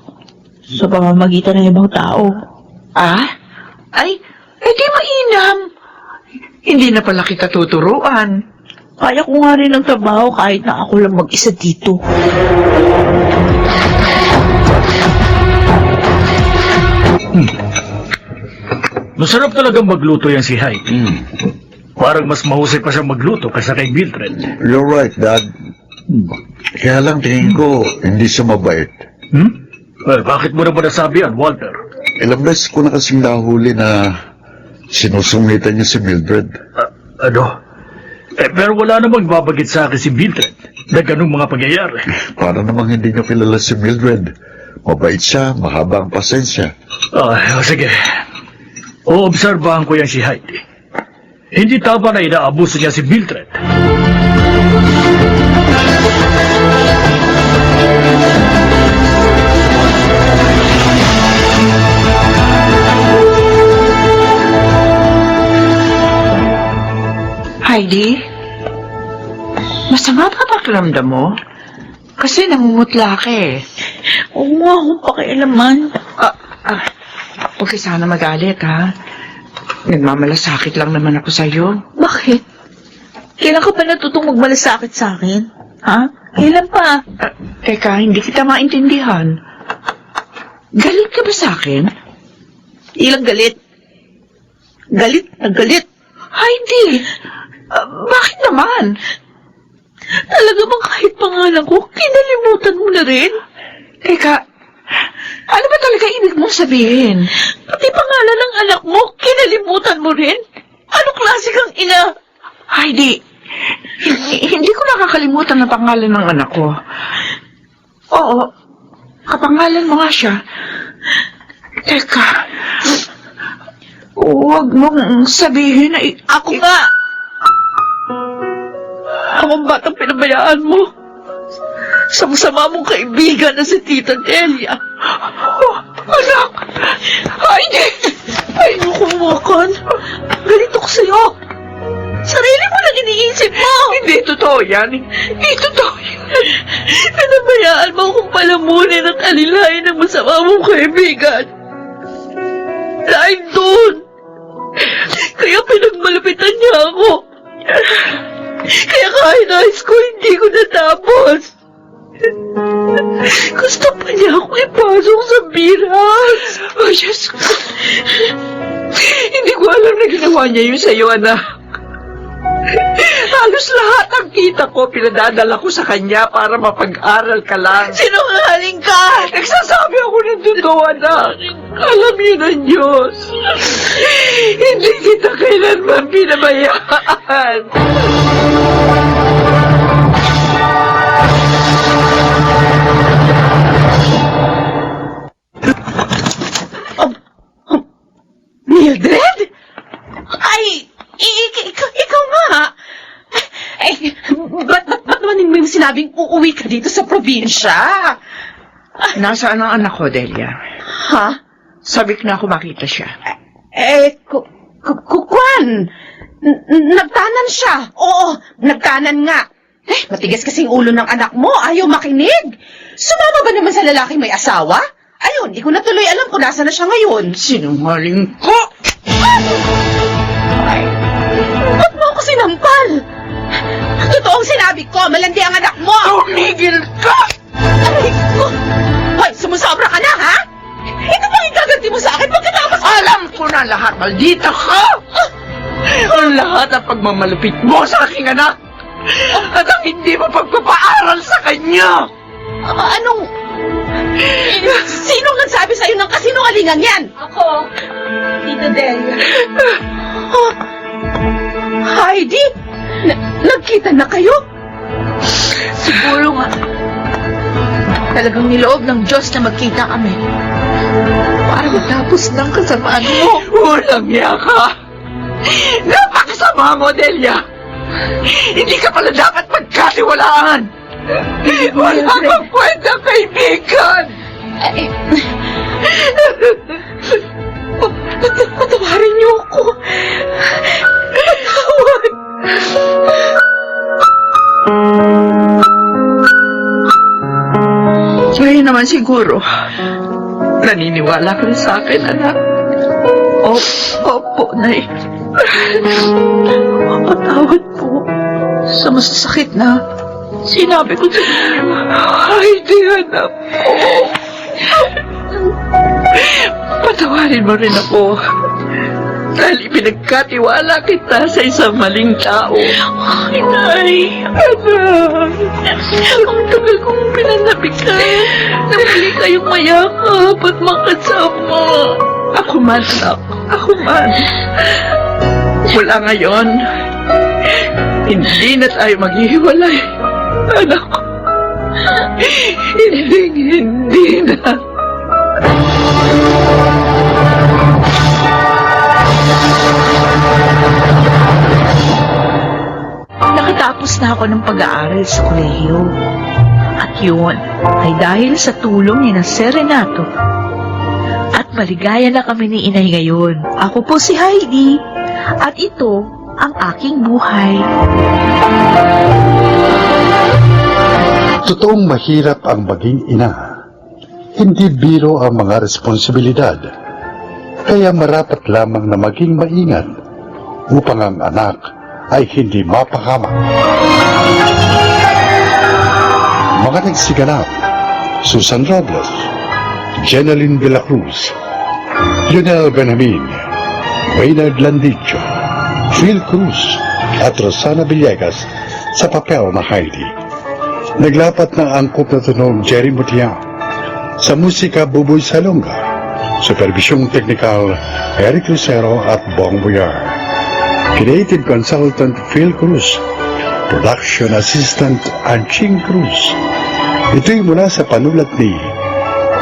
sa pamamagitan ng ibang tao. Di mainam. Hindi na pala kita tuturuan. Kaya ko nga rin ang trabaho kahit na ako lang mag-isa dito. Masarap talagang magluto yan si Heidi. Parang mas mahusay pa siya magluto kaysa kay Mildred. You're right, Dad. Kaya lang tingin ko, hindi siya mabait. Bakit mo naman nasabi yan, Walter? Ilang beses ko na kasing nahuli na sinusungitan niya si Mildred. Pero wala namang babagit sa akin si Mildred na ganung mga pangyayari. Para namang hindi niyo kilala si Mildred. Mabait siya, mahaba ang pasensya. Sige. Oobserbahan ko yan si Heidi. Hindi tama na inaabuso niya si Mildred. Heidi, masama pa pakiramdam mo? Kasi namumutla ka eh. Oo nga akong pakialaman. Huwag ka sana magalit, ha? Nagmamalasakit lang naman ako sa'yo. Bakit? Kailan ka pa natutong magmalasakit sa akin? Ha? Kailan pa? Teka, hindi kita maintindihan. Galit ka ba sa akin? Ilang galit? Galit na galit. Heidi, bakit naman? Talaga bang kahit pangalan ko, kinalimutan mo na rin? Teka, ano ba talaga ibig mong sabihin? Pati pangalan ng anak mo, kinalimutan mo rin? Anong klase kang ina? Heidi, hindi ko nakakalimutan ang pangalan ng anak ko. Oo, kapangalan mo nga siya. Teka, Huwag mong sabihin na Ako nga! Ang batang pinabayaan mo. Sama-sama mong kaibigan na si Tita Delia. Oh, anak! Ay, ayoko makan. Ganito ko sa'yo. Sarili mo lang iniisip mo! Hindi totoo yan. Hindi totoo yan. Pinabayaan mo akong palamunin at alilayin ng masama mong kaibigan. Dahil doon, kaya pinagmalupitan niya ako. Kaya kahit high school, hindi ko natapos. Gusto pa niya ako ipasok sa biras. Oh, Diyos ko. Hindi ko alam na ginawa niya yun sa'yo, anak. Halos lahat ng kita ko, pinadadala ko sa kanya para mapag-aral ka lang. Sinungaling ka! Nagsasabi ako ng totoo, anak. Alam yun ng Diyos. Hindi kita kailanman pinabayaan. Mildred? Ay, ikaw nga. Ba't naman mo sinabing uuwi ka dito sa probinsya? Nasaan ang anak ko, Delia? Ha? Sabik na ako makita siya. Kwan! Nagtanan siya. Oo, nagtanan nga. Matigas kasing ulo ng anak mo. Ayaw makinig. Sumama ba naman sa lalaking may asawa? Ayun, di ko na tuloy alam kung nasa na siya ngayon. Sinungaling ko! Ba't mo ako sinampal? Totoong sinabi ko, malandi ang anak mo! Tumigil ka! Aray ko! Hoy, sumusobra ka na, ha? Ito bang igaganti mo sa akin pagkatapos? Alam ko na lahat, maldita ka! Ang lahat ng pagmamalupit mo sa aking anak! At ang hindi mo pagpapaaral sa kanya! Anong... Sinong nagsabi sa'yo ng kasinungalingan yan? Ako, Tita Delia. Heidi? Nagkita na kayo? Siguro nga. Talagang niloob ng Diyos na magkita kami. Para matapos ng kasamaan mo. Walang niya ka! Napakasama mo, Delia! Hindi ka pala dapat magkatiwalaan! Wala kang kwentang kaibigan! Patawarin niyo ako. Patawad. Ngayon naman siguro, naniniwala ka rin sa akin, anak. Opo, Nay. Patawad po sa masasakit na sinabi ko sa inyo. Ay, di anak ko. Patawarin mo rin ako. Dahil ipinagkatiwala kita sa isang maling tao. Ay, Nay. Anak, Ang tagal kong pinanabikan na muli kayong mayakap at makasama. ako man, anak. Ako man. Mula ngayon, hindi na tayo maghihiwalay. Anak ko. Hindi na. Nakatapos na ako ng pag-aaral sa kolehiyo. At yun ay dahil sa tulong ni na Sir Renato. At maligaya na kami ni Inay ngayon. Ako po si Heidi. At ito ang aking buhay. Totoong mahirap ang maging ina. Hindi biro ang mga responsibilidad. Kaya marapat lamang na maging maingat upang ang anak ay hindi mapahamak. Mga nagsiganap: Susan Robles, Jeneline de la Cruz, Lionel Benjamin, Maynard Landicho, Phil Cruz, at Rosana Villegas sa papel na Heidi. Naglapat ng angkop na tunog Jerry Mutiang. Sa musika, Buboy Salonga. Supervisyong teknikal, Eric Lucero at Bong Boyar. Creative Consultant, Phil Cruz. Production Assistant, Anching Cruz. Ito'y mula sa panulat ni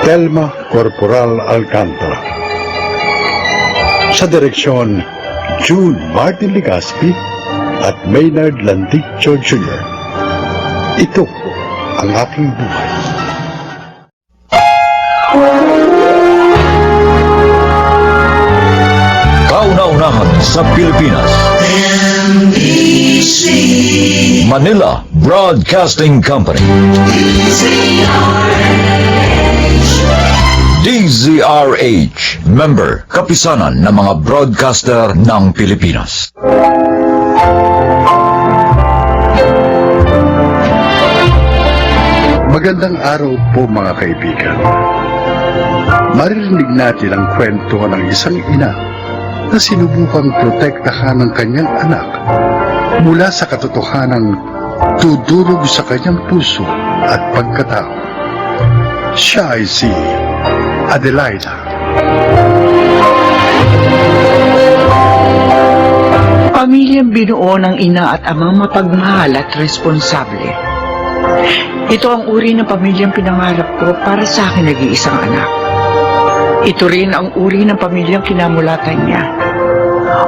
Telma Corporal Alcantara. Sa direksyon, June Martin Ligaspi at Maynard Landicho Jr. Ito ang aking buhay. Kauna-unahan sa Pilipinas. Manila Broadcasting Company. DZRH, member, kapisanan ng mga broadcaster ng Pilipinas. Magandang araw po mga kaibigan. Maririnig natin ang kwento ng isang ina na sinubukang protektahan ng kanyang anak mula sa katotohanang tudurog sa kanyang puso at pagkatao. Siya ay si Adelaida. Pamilyang binuo ng ina at amang mapagmahal at responsable. Ito ang uri ng pamilyang pinangarap ko para sa akin nag-iisang anak. Ito rin ang uri ng pamilyang kinamulatan niya.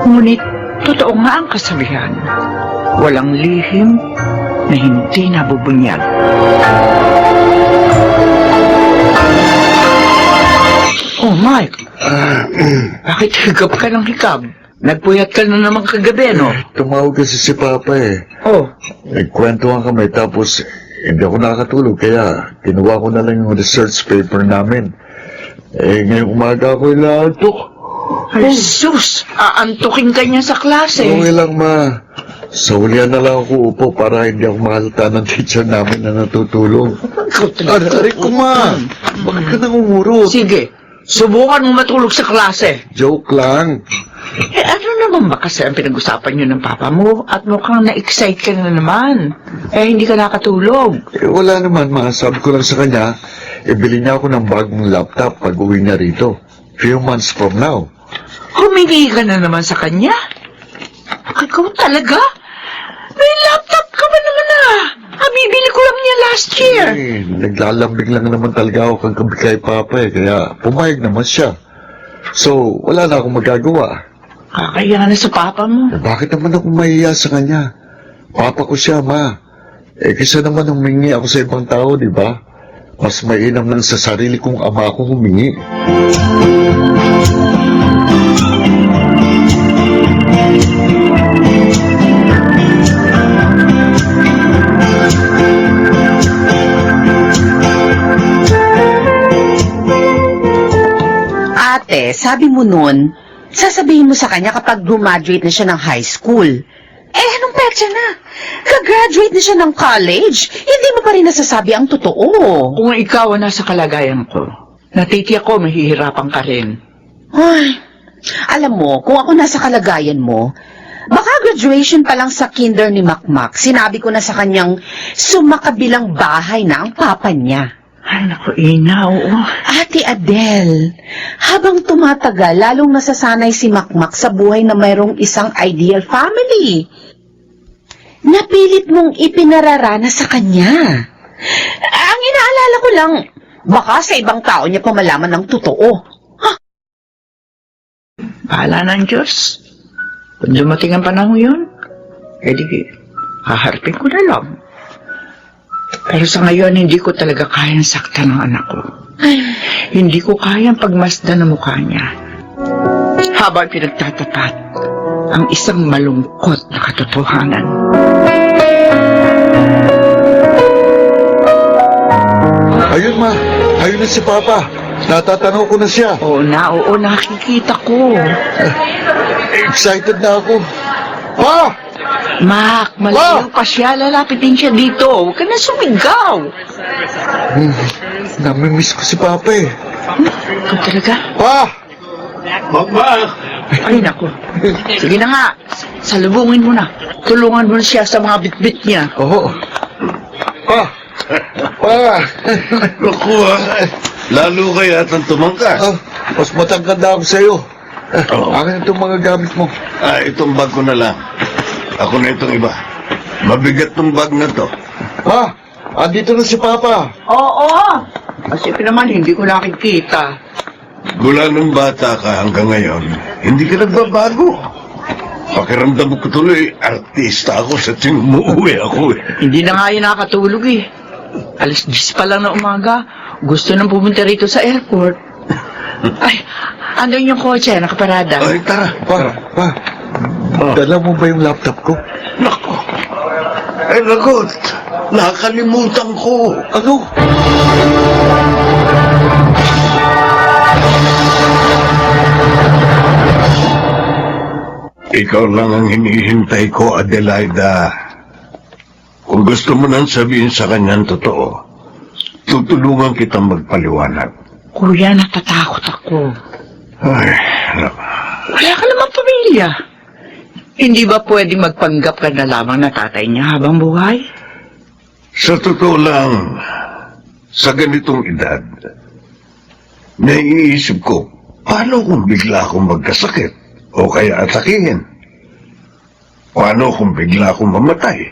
Ngunit, totoo nga ang kasabihan. Walang lihim na hindi nabubunyag. Oh, Mike. Bakit higap ka ng hikab? Nagpuyat ka na naman kagabi, no? Tumawag kasi si Papa eh. Oh, Nagkwentuhan kami tapos hindi ako nakatulog kaya kinuha ko na lang yung research paper namin. Ngayong umaga ako inaantok. ay sus! Aantukin ka niya sa klase. Okay lang, Ma. Sa hulihan na lang ako upo para hindi ako mahalata ng teacher namin na natutulog. Aray ko, Ma. Bakit ka nangungurot? Sige, subukan mo matulog sa klase. Joke lang. Ano naman ba kasi ang pinag-usapan niyo ng papa mo at mukhang na-excite ka na naman? Hindi ka nakatulog. Wala naman, Ma. Sabi ko lang sa kanya, ibili niya ako ng bagong laptop pag uwi niya rito. Few months from now. Humingi ka na naman sa kanya? Ikaw talaga? May laptop ka ba naman bibili ko lang niya last year. Naglalambing lang naman talaga ako kagabi kay Papa kaya pumayag naman siya. So, wala na akong magagawa. Kakaya na sa papa mo. Bakit naman ako mahiya sa kanya? Papa ko siya, Ma. Kaysa naman humingi ako sa ibang tao, di ba? Mas mainam lang sa sarili kong ama ko humingi. Ate, sabi mo nun, sasabihin mo sa kanya kapag graduate na siya ng high school. Anong petsa na? Ka-graduate na siya ng college, hindi mo pa rin nasasabi ang totoo. Kung ikaw ang nasa kalagayan ko, natitiyak ko mahihirapan ka rin. Ay, alam mo, kung ako nasa kalagayan mo, baka graduation pa lang sa kinder ni Makmak, sinabi ko na sa kanyang sumakabilang bahay na ang papa niya. Ay, naku, Ina, oo. Ate Adele, habang tumatagal, lalong nasasanay si Makmak sa buhay na mayroong isang ideal family. Napilit mong ipinararana sa kanya. Ang inaalala ko lang, baka sa ibang tao niya pa malaman ng totoo. Bahala ng Diyos. Kung dumating ang panahon yun, di haharapin ko na lang. Pero sa ngayon, hindi ko talaga kayang saktan ng anak ko. Hindi ko kayang pagmasdan ng mukha niya. Habang pinagtatapat ang isang malungkot na katotohanan. Ayun, Ma. Ayun na si Papa. Natatanaw ko na siya. Oo, nakikita ko. Excited na ako. Pa! Mak, malayo pa siya. Lalapitin siya dito. Huwag ka na sumigaw. Namimiss ko si Papa eh. Ikaw talaga? Pa! Ay, naku. Sige na nga. Salubungin mo na. Tulungan mo na siya sa mga bitbit niya. Oo. Pa! Pa! Naku, lalo kaya atang tumangkas. Mas matangkad na ako sa'yo. Akin itong mga gamit mo. Itong bag ko na lang. Ako na itong iba. Mabigat tong bag na to. Pa! Andito na si Papa. Oo. Kasi naman, hindi ko nakikita. Mula nung bata ka hanggang ngayon, hindi ka nagbabago. Pakiramdam ko tuloy, artista ako sa tuwing umuwi ako eh. Hindi na nga yun nakatulog eh. Alas 10 pa lang na umaga. Gusto nang pumunta rito sa airport. Ay, ano yung kotse? Nakaparada. Ay, tara. Pa, dala mo ba yung laptop ko? Nako. Ay, lagot. Nakalimutan ko. Ano? Ikaw lang ang hinihintay ko, Adelaida. Kung gusto mo nang sabihin sa kanyan totoo, tutulungan kitang magpaliwanag. Kuya, natatakot ako. Ay, nako. Wala ka naman pamilya. Hindi ba pwedeng magpanggap ka na lamang na tatay niya habang buhay? Sa totoo lang, sa ganitong edad, naiisip ko, paano kung bigla akong magkasakit o kaya atakihin? Paano kung bigla akong mamatay?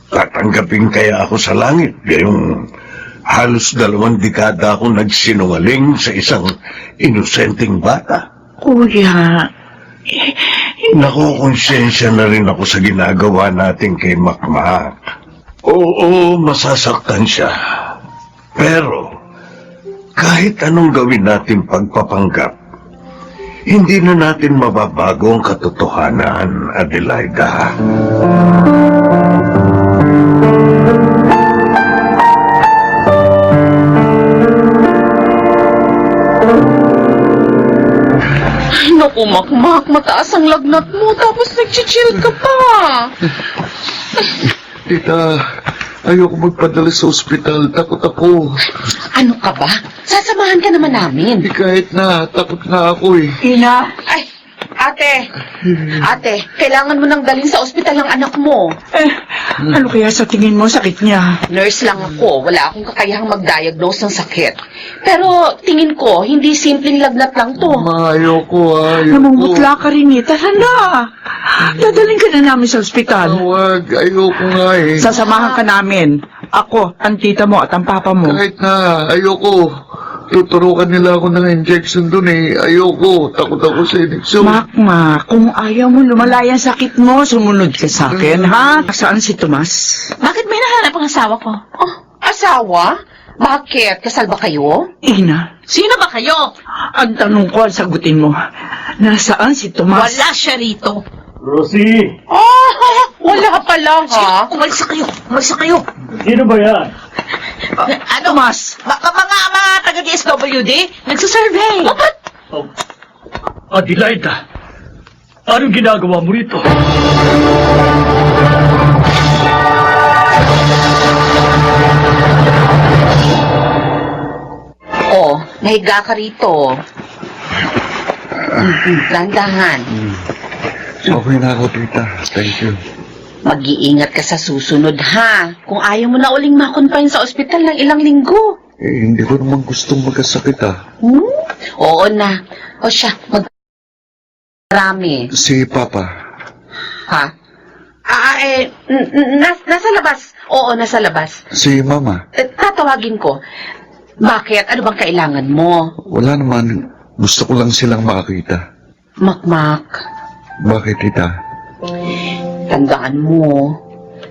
Tatanggapin kaya ako sa langit, gayong halos 2 dekada akong nagsinungaling sa isang inosenteng bata? Kuya, Nakukonsensya na rin ako sa ginagawa natin kay Makmak. Oo, masasaktan siya. Pero, kahit anong gawin natin pagpapanggap, hindi na natin mababago ang katotohanan, Adelaida. Naku, Makmak, mataas ang lagnat mo, tapos nag-chill ka pa. Tita, ayoko magpadala sa ospital. Takot ako. Ano ka ba? Sasamahan ka naman namin. Kahit na, takot na ako eh. Ina, Ay, ate, kailangan mo nang dalhin sa ospital ang anak mo. ano kaya sa tingin mo sakit niya? Nurse lang ako, wala akong kakayahang mag-diagnose ng sakit. Pero tingin ko, hindi simpleng lagnat lang to. Ayoko. Namumutla ka rin eh. Tara na. Dadaling ka na namin sa ospital. Huwag, ayoko nga eh. Sasamahan ka namin. Ako, ang tita mo at ang papa mo. Kahit na, ayoko. Tuturukan nila ako ng injection dun eh. Ayoko, takot ako sa injection. Makma, kung ayaw mo lumalayan sakit mo, sumunod ka sa akin, ha? Saan si Tomas? Bakit may nahanap ang asawa ko? Oh, asawa? Bakit? Kasal ba kayo? Ina, Sino ba kayo? ang tanong ko, ang sagutin mo. Nasaan si Tomas? Wala siya rito. Rosie, Wala pala, ha? Umalis na kayo. Umalis na kayo. sino ba yan? Ano? Tomas! Mga taga-DSWD, nagsusurvey. Oh, Adelaida, anong ginagawa mo rito? Oh, nahiga ka rito. Dandahan. Okay na ako, tita. Thank you. Mag-iingat ka sa susunod, ha? Kung ayaw mo na uling makonfine sa ospital ng ilang linggo. Eh, hindi ko naman gustong magkasakit ah. Oo na. O siya, marami. Si Papa. Ha? Nasa labas. Oo, nasa labas. Si Mama. Tatawagin ko. Bakit? Ano bang kailangan mo? Wala naman. Gusto ko lang silang makakita. Makmak, Bakit, tita? tandaan mo,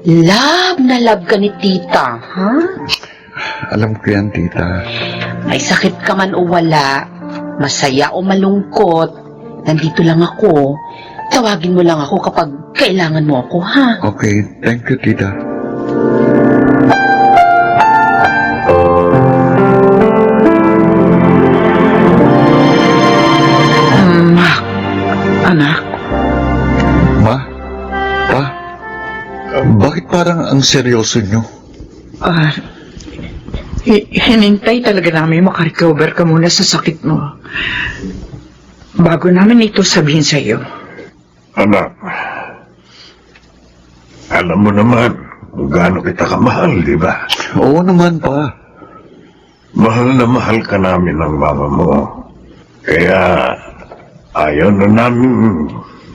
love na love ka ni tita, ha? Alam ko yan, tita. May sakit ka man o wala, masaya o malungkot, nandito lang ako. Tawagin mo lang ako kapag kailangan mo ako, ha? Okay, thank you, tita. Anak, Ma? Pa? Bakit parang ang seryoso nyo? hinintay talaga namin makarecover ka muna sa sakit mo. Bago namin ito sabihin sa iyo. Anak, alam mo naman kung gaano kita kamahal, di ba? Oo naman, pa. Mahal na mahal ka namin ng mama mo. Kaya ayaw na namin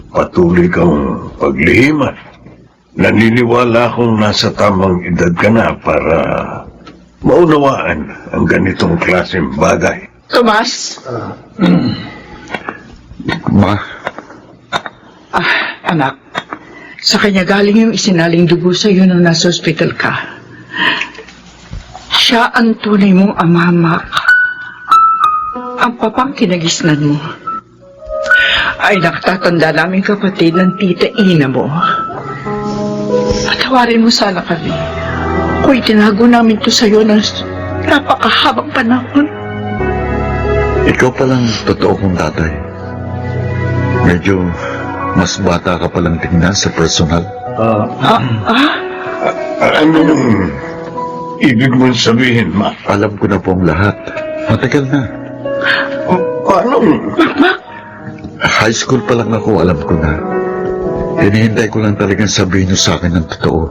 patuloy kang paglihiman. Naniniwala akong nasa tamang edad ka na para maunawaan ang ganitong klaseng bagay. Tomas? Ma, Anak, sa kanya galing yung isinaling dugo sa iyo nung nasa ospital ka. Siya ang tunay mong ama, Mac. Ang papang kinagisnan mo ay nakatatanda naming kapatid ng tita Ina mo. Patawarin mo sana kami. Kung itinago namin to sa'yo ng napakahabang panahon. ikaw palang totoo kong tatay. Medyo mas bata ka palang tingnan sa personal. Anong ibig mong sabihin, Ma? Alam ko na po ang lahat. Matagal na. Anong? High school pa lang ako, alam ko na. Hinihintay ko lang talagang sabihin niyo sa akin ng totoo.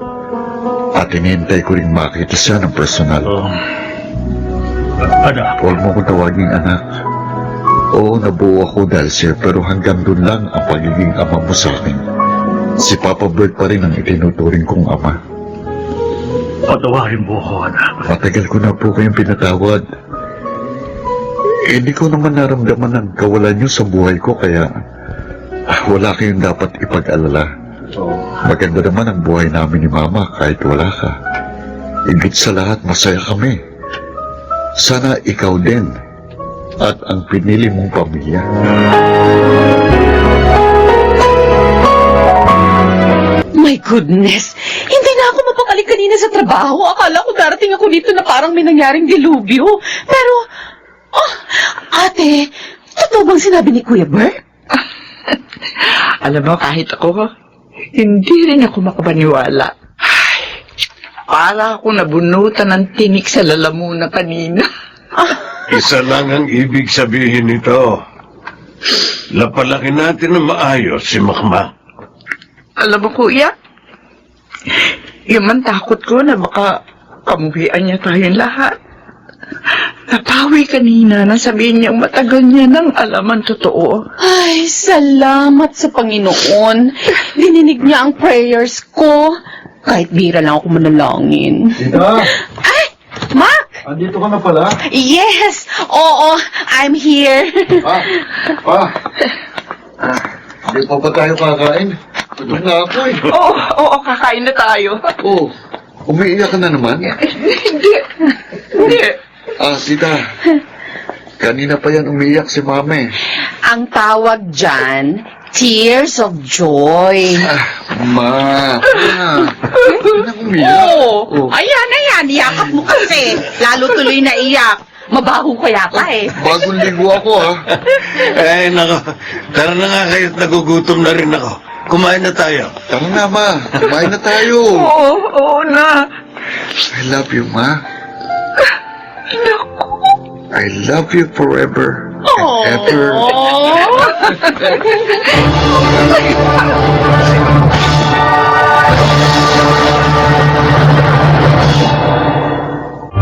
At hinihintay ko rin makita siya ng personal. Anak, Huwag mo kong tawaging anak. Oo, nabuo ako dahil sir, pero hanggang doon lang ang pagiging ama mo sa akin. Si Papa Bert pa rin ang itinuturing kong ama. patawarin mo ako, anak. Matagal ko na po kayong pinatawad. Hindi ko naman naramdaman ang kawalan niyo sa buhay ko, kaya wala kayong dapat ipag-alala. Maganda naman ang buhay namin ni Mama kahit wala ka. Higit sa lahat, masaya kami. Sana ikaw din at ang pinili mong pamilya. My goodness! Hindi na ako mapakalik kanina sa trabaho. Akala ko darating ako dito na parang may nangyaring dilubyo. Pero, ate, totoo bang sinabi ni Kuya Bert? Alam mo, kahit ako, hindi rin ako makapaniwala. Ay, para ako nabunutan ng tinik sa lalamunan kanina. Isa lang ang ibig sabihin nito. Lapalaki natin na maayos si Makmak. Alam mo, kuya, yung man takot ko na baka kamuhian niya tayong lahat. Napawi kanina na sabihin niyang matagal niya nang alam ang totoo. Ay, salamat sa Panginoon. Dininig niya ang prayers ko. Kahit bira lang ako manalangin. Tita, Ay, Mac! andito ka na pala? Yes! Oo, I'm here. Hindi pa ba tayo kakain? Gutom na ako eh. Oo, kakain na tayo. Oh, umiiyak ka na naman? Hindi. Tita, kanina pa yan umiiyak si Mame. Ang tawag dyan, tears of joy. Ma, hindi na umiiyak. Oo. Ayan, yakap mo kasi. Lalo tuloy na iyak. Mabaho ka yata eh. Bagong ligo ako ha. Eh, nako. Tara na nga kayo't nagugutom na rin ako. Kumain na tayo. Tara na ma, kumain na tayo. Oo na. I love you ma. I love you forever and ever.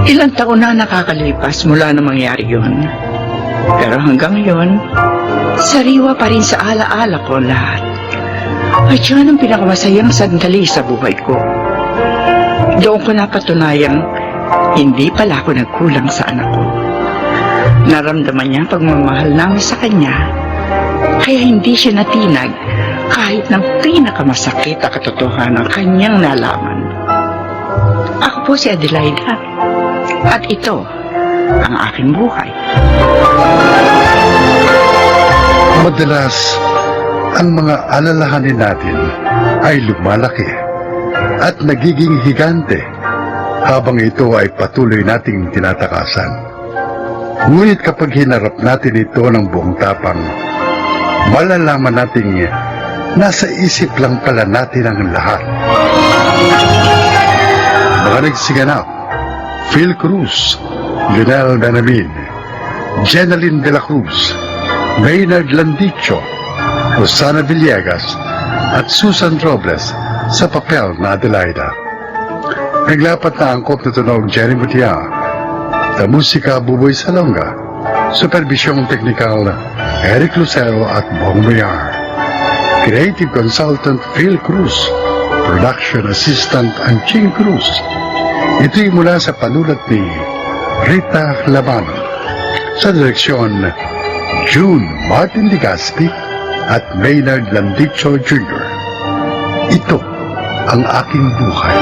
Ilang taon na nakakalipas mula na mangyari yun. Pero hanggang ngayon, sariwa pa rin sa alaala ko ang lahat. At yun ang pinakamasayang sandali sa buhay ko. Doon ko napatunayang hindi pala ako nagkulang sa anak ko. Naramdaman niya ang pagmamahal namin sa kanya, kaya hindi siya natinag kahit ng pinakamasakit na katotohanan ng kanyang nalaman. Ako po si Adelaida, at ito ang aking buhay. Madalas, ang mga alalahanin natin ay lumalaki at nagiging higante habang ito ay patuloy nating tinatakasan. Ngunit kapag hinarap natin ito ng buong tapang, malalaman nating nasa isip lang pala natin ang lahat. Mga nagsiganap: Phil Cruz, Lionel Benamin, Jenaline de la Cruz, Maynard Landicho, Rosana Villegas, at Susan Robles sa papel na Adelaida. Naglapat na angkop na tunog Jenny Mutia, sa musika Buboy Salonga, supervisyong teknikal Eric Lucero at Bong Mayar, creative consultant Phil Cruz, production assistant Anching Cruz. Ito'y mula sa panulat ni Rita Labano. Sa direksyon, June Martin Legaspi at Maynard Landicho Jr. Ito ang aking buhay.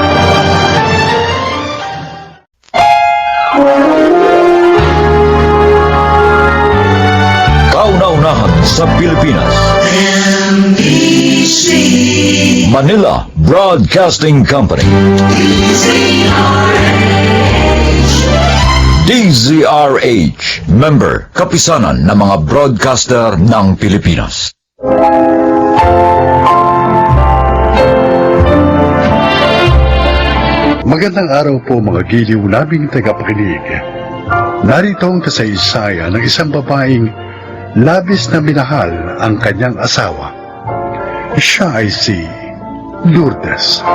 Kauna-unahan sa Pilipinas. Manila Broadcasting Company. DZRH, member, kapisanan ng mga broadcaster ng Pilipinas. Magandang araw po mga giliw naming tagapakinig. Narito ang kasaysayan ng isang babaeng labis na minahal ang kanyang asawa. Siya ay si Lourdes.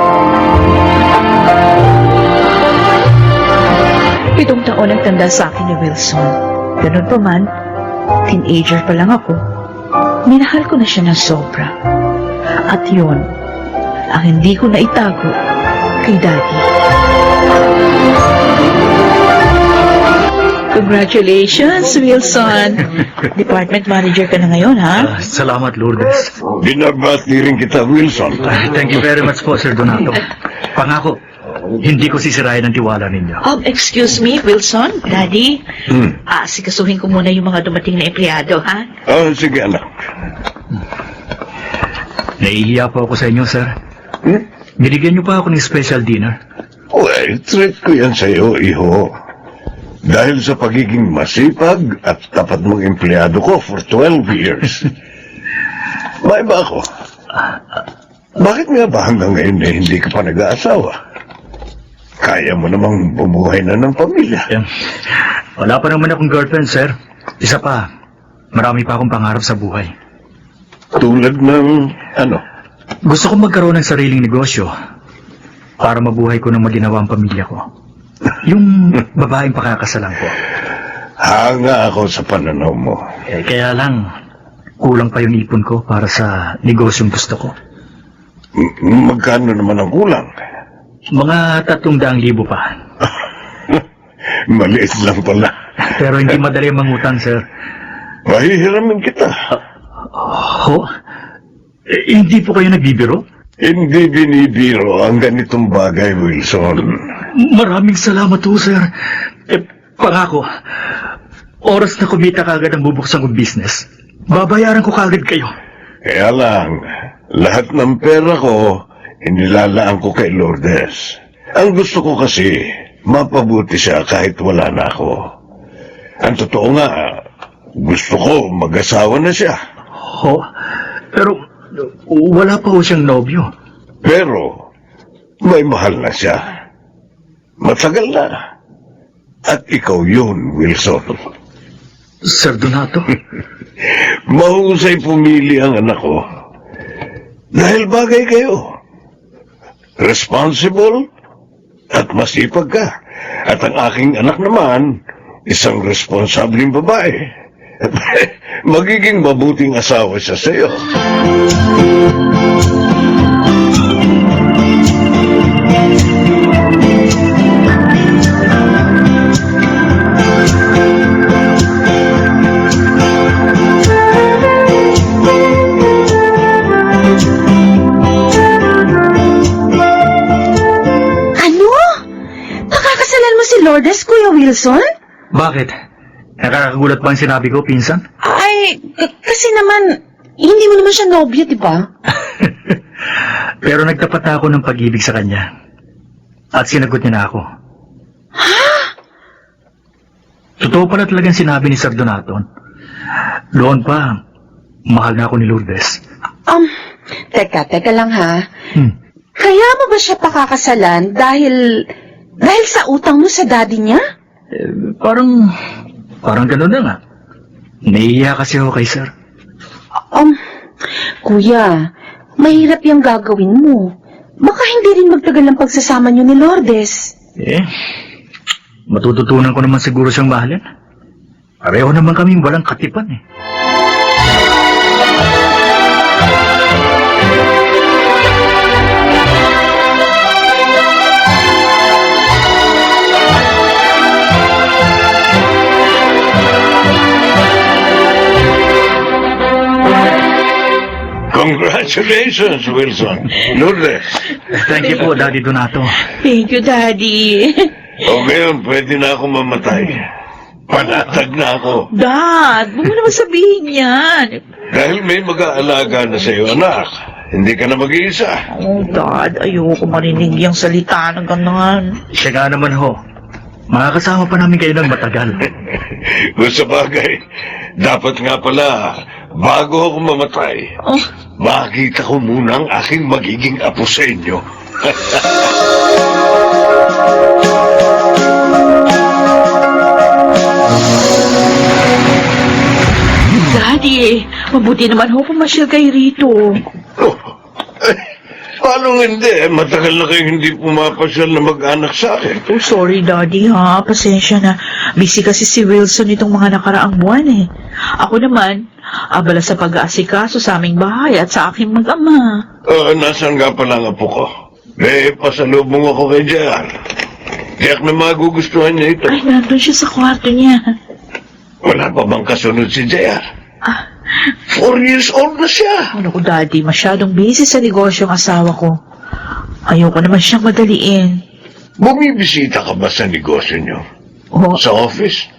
7 taon ang tanda sa akin ni Wilson. Ganun pa man, teenager pa lang ako. Minahal ko na siya ng sobra. At yun, ang hindi ko naitago kay Daddy. Congratulations, Wilson! Department manager ka na ngayon, ha? Salamat, Lourdes. Binabati rin kita, Wilson. Thank you very much po, Sir Donato. Pangako, hindi ko sisirain ang tiwala ninyo. Excuse me, Wilson, Daddy. Asikasuhin ko muna yung mga dumating na empleyado, ha? Sige, anak. Nahihiya po ako sa inyo, sir. Binigyan niyo pa ako ng special dinner. Well, treat ko yan sa'yo, iho. Dahil sa pagiging masipag at tapat mong empleyado ko for 12 years. May ba ako? Bakit nga ba hanggang ngayon hindi ka pa nag-aasawa? Kaya mo namang bumuhay na ng pamilya. Wala pa naman akong girlfriend, sir. Isa pa, marami pa akong pangarap sa buhay. Tulad ng ano? Gusto kong magkaroon ng sariling negosyo para mabuhay ko ng maginawa ang pamilya ko. Yung babaeng pakakasalan ko. Hanga ako sa pananaw mo. Kaya lang, kulang pa yung ipon ko para sa negosyong gusto ko. Magkano naman ang kulang? Mga 300,000 pa. Maliit lang pala. Pero hindi madali mangutang, sir. Mahihiramin kita. Hindi po kayo nagbibiro? Hindi binibiro ang ganitong bagay, Wilson. Maraming salamat po, sir. Pangako, oras na kumita kagad ang bubuksan kong business, babayaran ko kagad kayo. Kaya lang, lahat ng pera ko, inilalaan ko kay Lourdes. Ang gusto ko kasi, mapabuti siya kahit wala na ako. Ang totoo nga, gusto ko mag-asawa na siya. Pero wala pa ho siyang nobyo. Pero, may mahal na siya. Matagal na. At ikaw yun, Wilson. Sir Donato? Mahusay pumili ang anak ko. Dahil bagay kayo. Responsible at masipag ka. At ang aking anak naman, isang responsableng babae. Magiging mabuting asawa siya sa'yo. Lourdes, Kuya Wilson? Bakit? Nakakagulat ba ang sinabi ko, pinsan? Ay, kasi naman, hindi mo naman siya nobyo, di ba? Pero nagtapat na ako ng pag-ibig sa kanya. At sinagot niya na ako. Ha? Totoo pala talagang sinabi ni Sir Donato. Doon pa, mahal na ako ni Lourdes. Teka lang ha. Kaya mo ba siya pakakasalan dahil sa utang mo sa daddy niya? Parang gano'n na nga. Naiiya kasi ako kay Sir. Kuya, mahirap yung gagawin mo. Baka hindi rin magtagal ang pagsasama niyo ni Lourdes. Matututunan ko naman siguro siyang mahalin. Pareho naman kaming walang katipan eh. Congratulations, Wilson. Lourdes. Thank you po, Daddy Donato. Thank you, Daddy. O ngayon, pwede na ako mamatay. Panatag na ako. Dad, huwag mo naman sabihin yan. Dahil may mag-aalaga na sa'yo, anak. Hindi ka na mag-iisa. Oh, Dad, ayoko marinig yung salita ng ganun. Siya nga naman ho. Makakasama pa namin kayo ng matagal. Kung sa bagay, dapat nga pala, bago ako mamatay, makita ko muna ang aking magiging apo sa inyo. Daddy, mabuti naman ho pumasyal kayo rito. Oh, paano hindi? Matagal na kayo hindi pumapasyal na mag-anak sa akin. Oh, sorry, Daddy, ha. Pasensya na. Busy kasi si Wilson itong mga nakaraang buwan, eh. Ako naman, abala sa pag-aasikaso sa aming bahay at sa aking mag-ama. Nasaan nga pala ang apo ko? Pasalubong ako kay JR. Tiyak na magugustuhan niya ito. Ay, nandun siya sa kwarto niya. Wala pa bang kasunod si JR? 4 years old na siya. Ano ko, Daddy, masyadong busy sa negosyo ang asawa ko. Ayoko naman siyang madaliin. Bumibisita ka ba sa negosyo niyo? Oh, Sa office?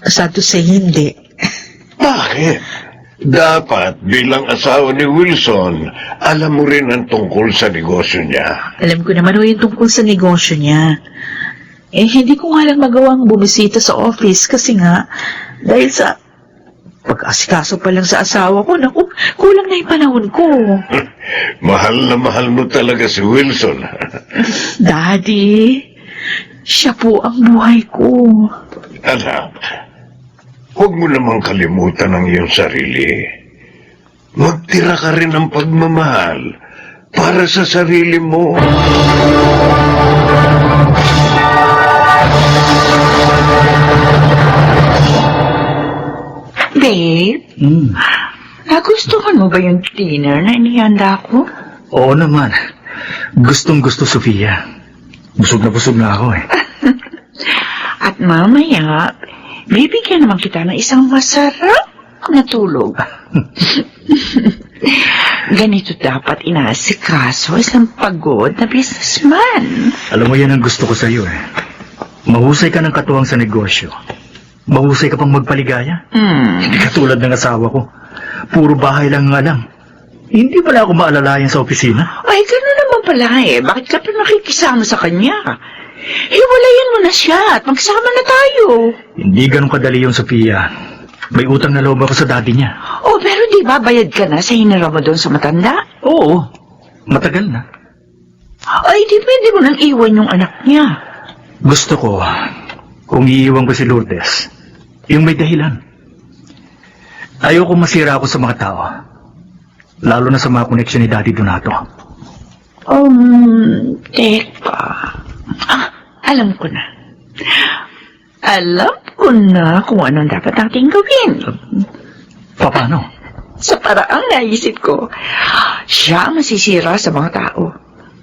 sad to say, hindi. Bakit? Dapat bilang asawa ni Wilson, alam mo rin ang tungkol sa negosyo niya. Alam ko naman ho yung tungkol sa negosyo niya. Hindi ko nga lang magawang bumisita sa office kasi nga, dahil sa pag-asikaso pa lang sa asawa ko, naku, kulang na yung panahon ko. Mahal na mahal mo talaga si Wilson. Daddy, siya po ang buhay ko. Anak, huwag mo namang kalimutan ang iyong sarili. Magtira ka rin ng pagmamahal para sa sarili mo. Babe, nagustuhan mo ba yung dinner na inihanda ko? Oo naman. Gustong-gusto, Sofia. Busog na ako eh. At mamaya, bibigyan naman kita ng isang masarap na tulog. Ganito dapat inaasikaso isang pagod na businessman. Alam mo yan ang gusto ko sa'yo eh. Mahusay ka ng katuwang sa negosyo. Mahusay ka pang magpaligaya. Hindi katulad ng asawa ko. Puro bahay lang ang alam. Hindi pala ako maalalayan sa opisina. Ay, gano'n naman pala eh. Bakit ka pa nakikisama sa kanya? Hiwalayan mo na siya at magsama na tayo. Hindi ganun kadali yung Sofia. May utang na loob ako sa daddy niya. Oh, pero di ba bayad ka na sa hinira mo doon sa matanda? Oo. Matagal na. Ay, di pwede mo nang iwan yung anak niya. Gusto ko, kung iiwan ko si Lourdes, yung may dahilan. Ayoko masira ako sa mga tao. Lalo na sa mga koneksyon ni Daddy Donato. Teka. Alam ko na. Alam ko na kung anong dapat natin gawin. Paano? Sa paraang naisip ko, siya ang masisira sa mga tao.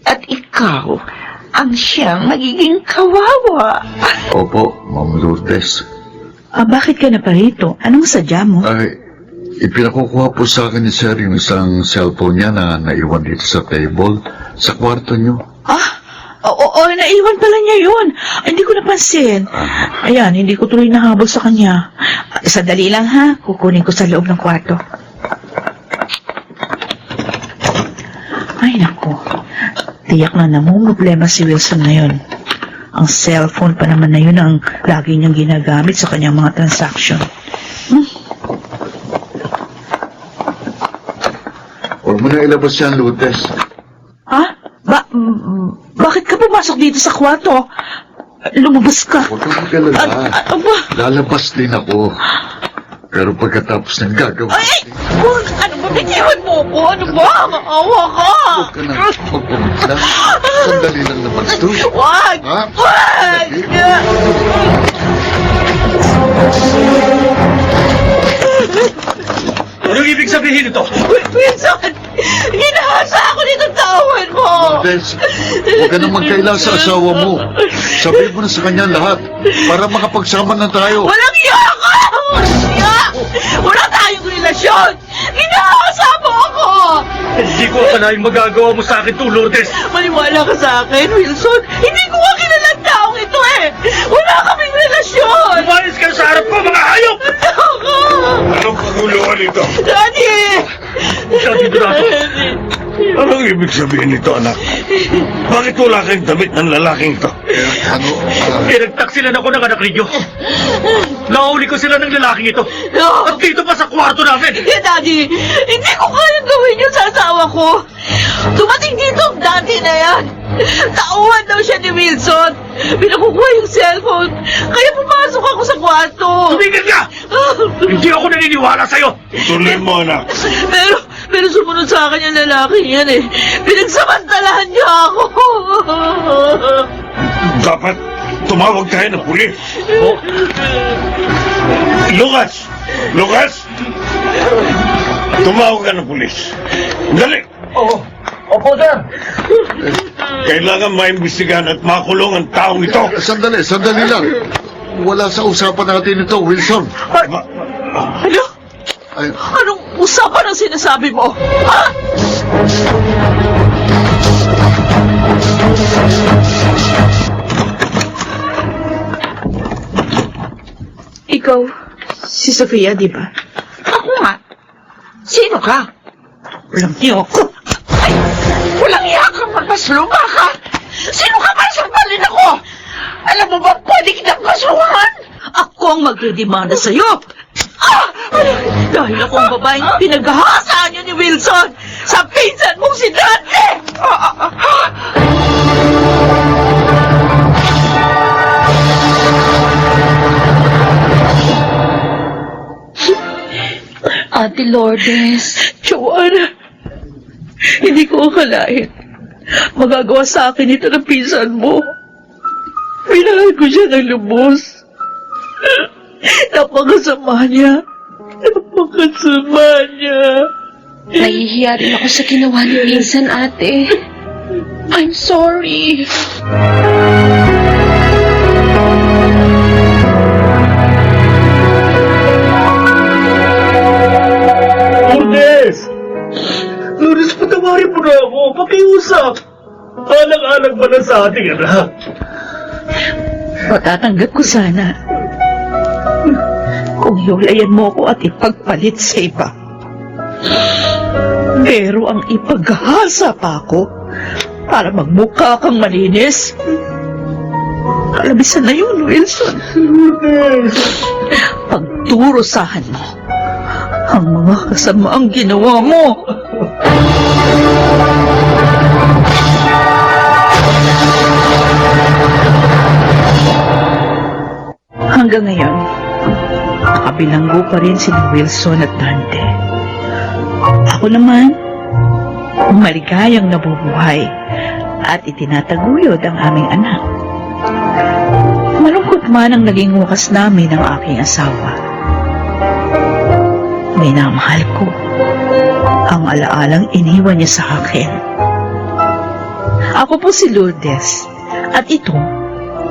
At ikaw, ang siyang magiging kawawa. Opo, Ma'am Lourdes. Bakit ka na pa rito? Anong sadya mo? Ay, ipinakukuha po sa akin ni Sir yung isang cellphone niya na naiwan dito sa table, sa kwarto niyo. Oo, naiwan pala niya yun. Hindi ko napansin. Ayan, hindi ko tuloy nahabol sa kanya. Sandali lang ha, kukunin ko sa loob ng kwarto. Ay, naku. Tiyak na namumroblema si Wilson ngayon. Ang cellphone pa naman na yun ang lagi niyang ginagamit sa kanyang mga transaction. Huwag mo na ilabas yan, Lourdes. Bakit ka pumasok dito sa kwarto? Lumabas ka. Huwag kang mag-alala. Lalabas din ako. Pero pagkatapos ng gagawin, Ano ba? Bitiwan mo ko? Ano ba? Maawa ka! huwag ka na magpumigla. Sandali lang naman ito. Wag! Ha? Wag! Anong ibig sabihin ito? Wilson! Ginahasa ako nitong tawad mo! Lourdes, huwag ka nang magkaila sa asawa mo. Sabihin mo na sa kanya lahat para makapagsama na tayo. Walang iya ka! Walang iya! Wala tayong relasyon! Hindi ko akalain magagawa mo sa akin to, Lourdes. Maniwala ka sa akin, Wilson. Hindi ko nga kilala ang taong ito eh. Wala kaming relasyon. Umayos kayo sa harap ko, mga hayop! Anong kaguluhan ito? Daddy! Daddy Donato. Anong ibig sabihin nito, anak? Bakit wala kayong damit ng lalaking to? Pinagtaksilan ako ng anak ninyo. Nahuli ko sila ng lalaking ito. No! At dito pa sa kwarto namin. Hindi, Daddy! Hindi ko kayang gawin yun sa asawa ko! Dumating dito ang daddy na yan! Tauhan daw siya ni Wilson! Pinakukuha yung cellphone! Kaya pumasok ako sa kwarto! Tumigil ka! Hindi ako naniniwala sa'yo. Ituloy mo, anak. Pero sumunod sa akin yung lalaki yan eh! Pinagsamantalahan niya ako! Dapat tumawag tayo ng pulis. Lucas! Lucas! Tumawag ka ng pulis. Dali! Opo, sir. Kailangan maimbestigahan at makulong ang taong ito. Sandali lang. Wala sa usapan natin ito, Wilson. Ano? Ay, Anong usapan ang sinasabi mo? Ha? Ikaw, si Sofia, di ba? Ako nga. Sino ka? Walang niyo ako. Ay, walang iya kang magpasluma ka. Sino ka man sampalin ako? Alam mo ba, pwede kitang kasuhan? Ako ang magdidemanda sa'yo! Ah! Dahil ako ang babaeng pinaghahasaan niyo ni Wilson sa pinsan mong si Dante! Ate Lourdes, Joanna, hindi ko akalain. Magagawa sa akin ito ng pinsan mo. Minahal ko siya ng lubos. Napakasama niya. Napakasama niya. nahihiya rin ako sa ginawa ni Pinsan, ate. I'm sorry. Lourdes! Lourdes, patawarin mo na ako. Pakiusap. Alang-alang ba na sa ating anak? Matatanggap ko sana. Kung hiwalayan mo ako at ipagpalit sa iba. Pero ang ipaghasa pa ako para magmukha kang malinis. Kalabisan na yun, Wilson. Pagdurusahan mo ang mga kasamaang ginawa mo. Hanggang ngayon, nakabilanggo pa rin sina Wilson at Dante. Ako naman, maligayang nabubuhay at itinataguyod ang aming anak. Malungkot man ang naging wakas namin ng aking asawa. Minamahal ko ang alaalang iniwan niya sa akin. Ako po si Lourdes at ito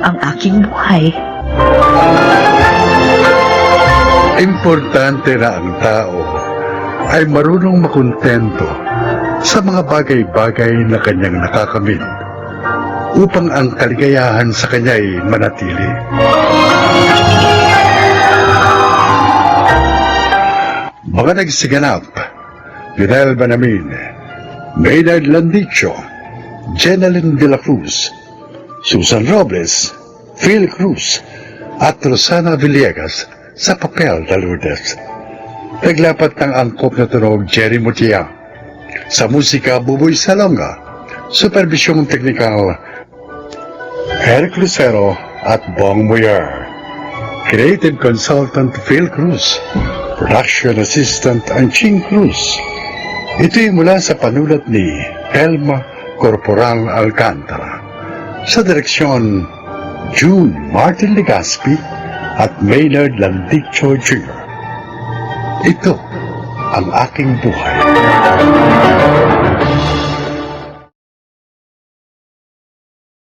ang aking buhay. Importante na ang tao ay marunong makontento sa mga bagay-bagay na kanyang nakakamit upang ang kaligayahan sa kanya ay manatili. Mga nagsiganap, Lionel Banamin, Maynard Landicho, Jeneline de la Cruz, Susan Robles, Phil Cruz, at Rosana Villegas sa papel na Lourdes. Naglapat ng angkop na tunog Jerry Mutia. Sa musika, Buboy Salonga. Supervisyong teknikal, Eric Lucero at Bong Moyer. Creative Consultant Phil Cruz. Production Assistant Anching Cruz. Ito'y mula sa panulat ni Helma Corporal Alcantara. Sa direksyon, June Martin Legaspi at Maynard Landicho Jr. Ito ang aking buhay.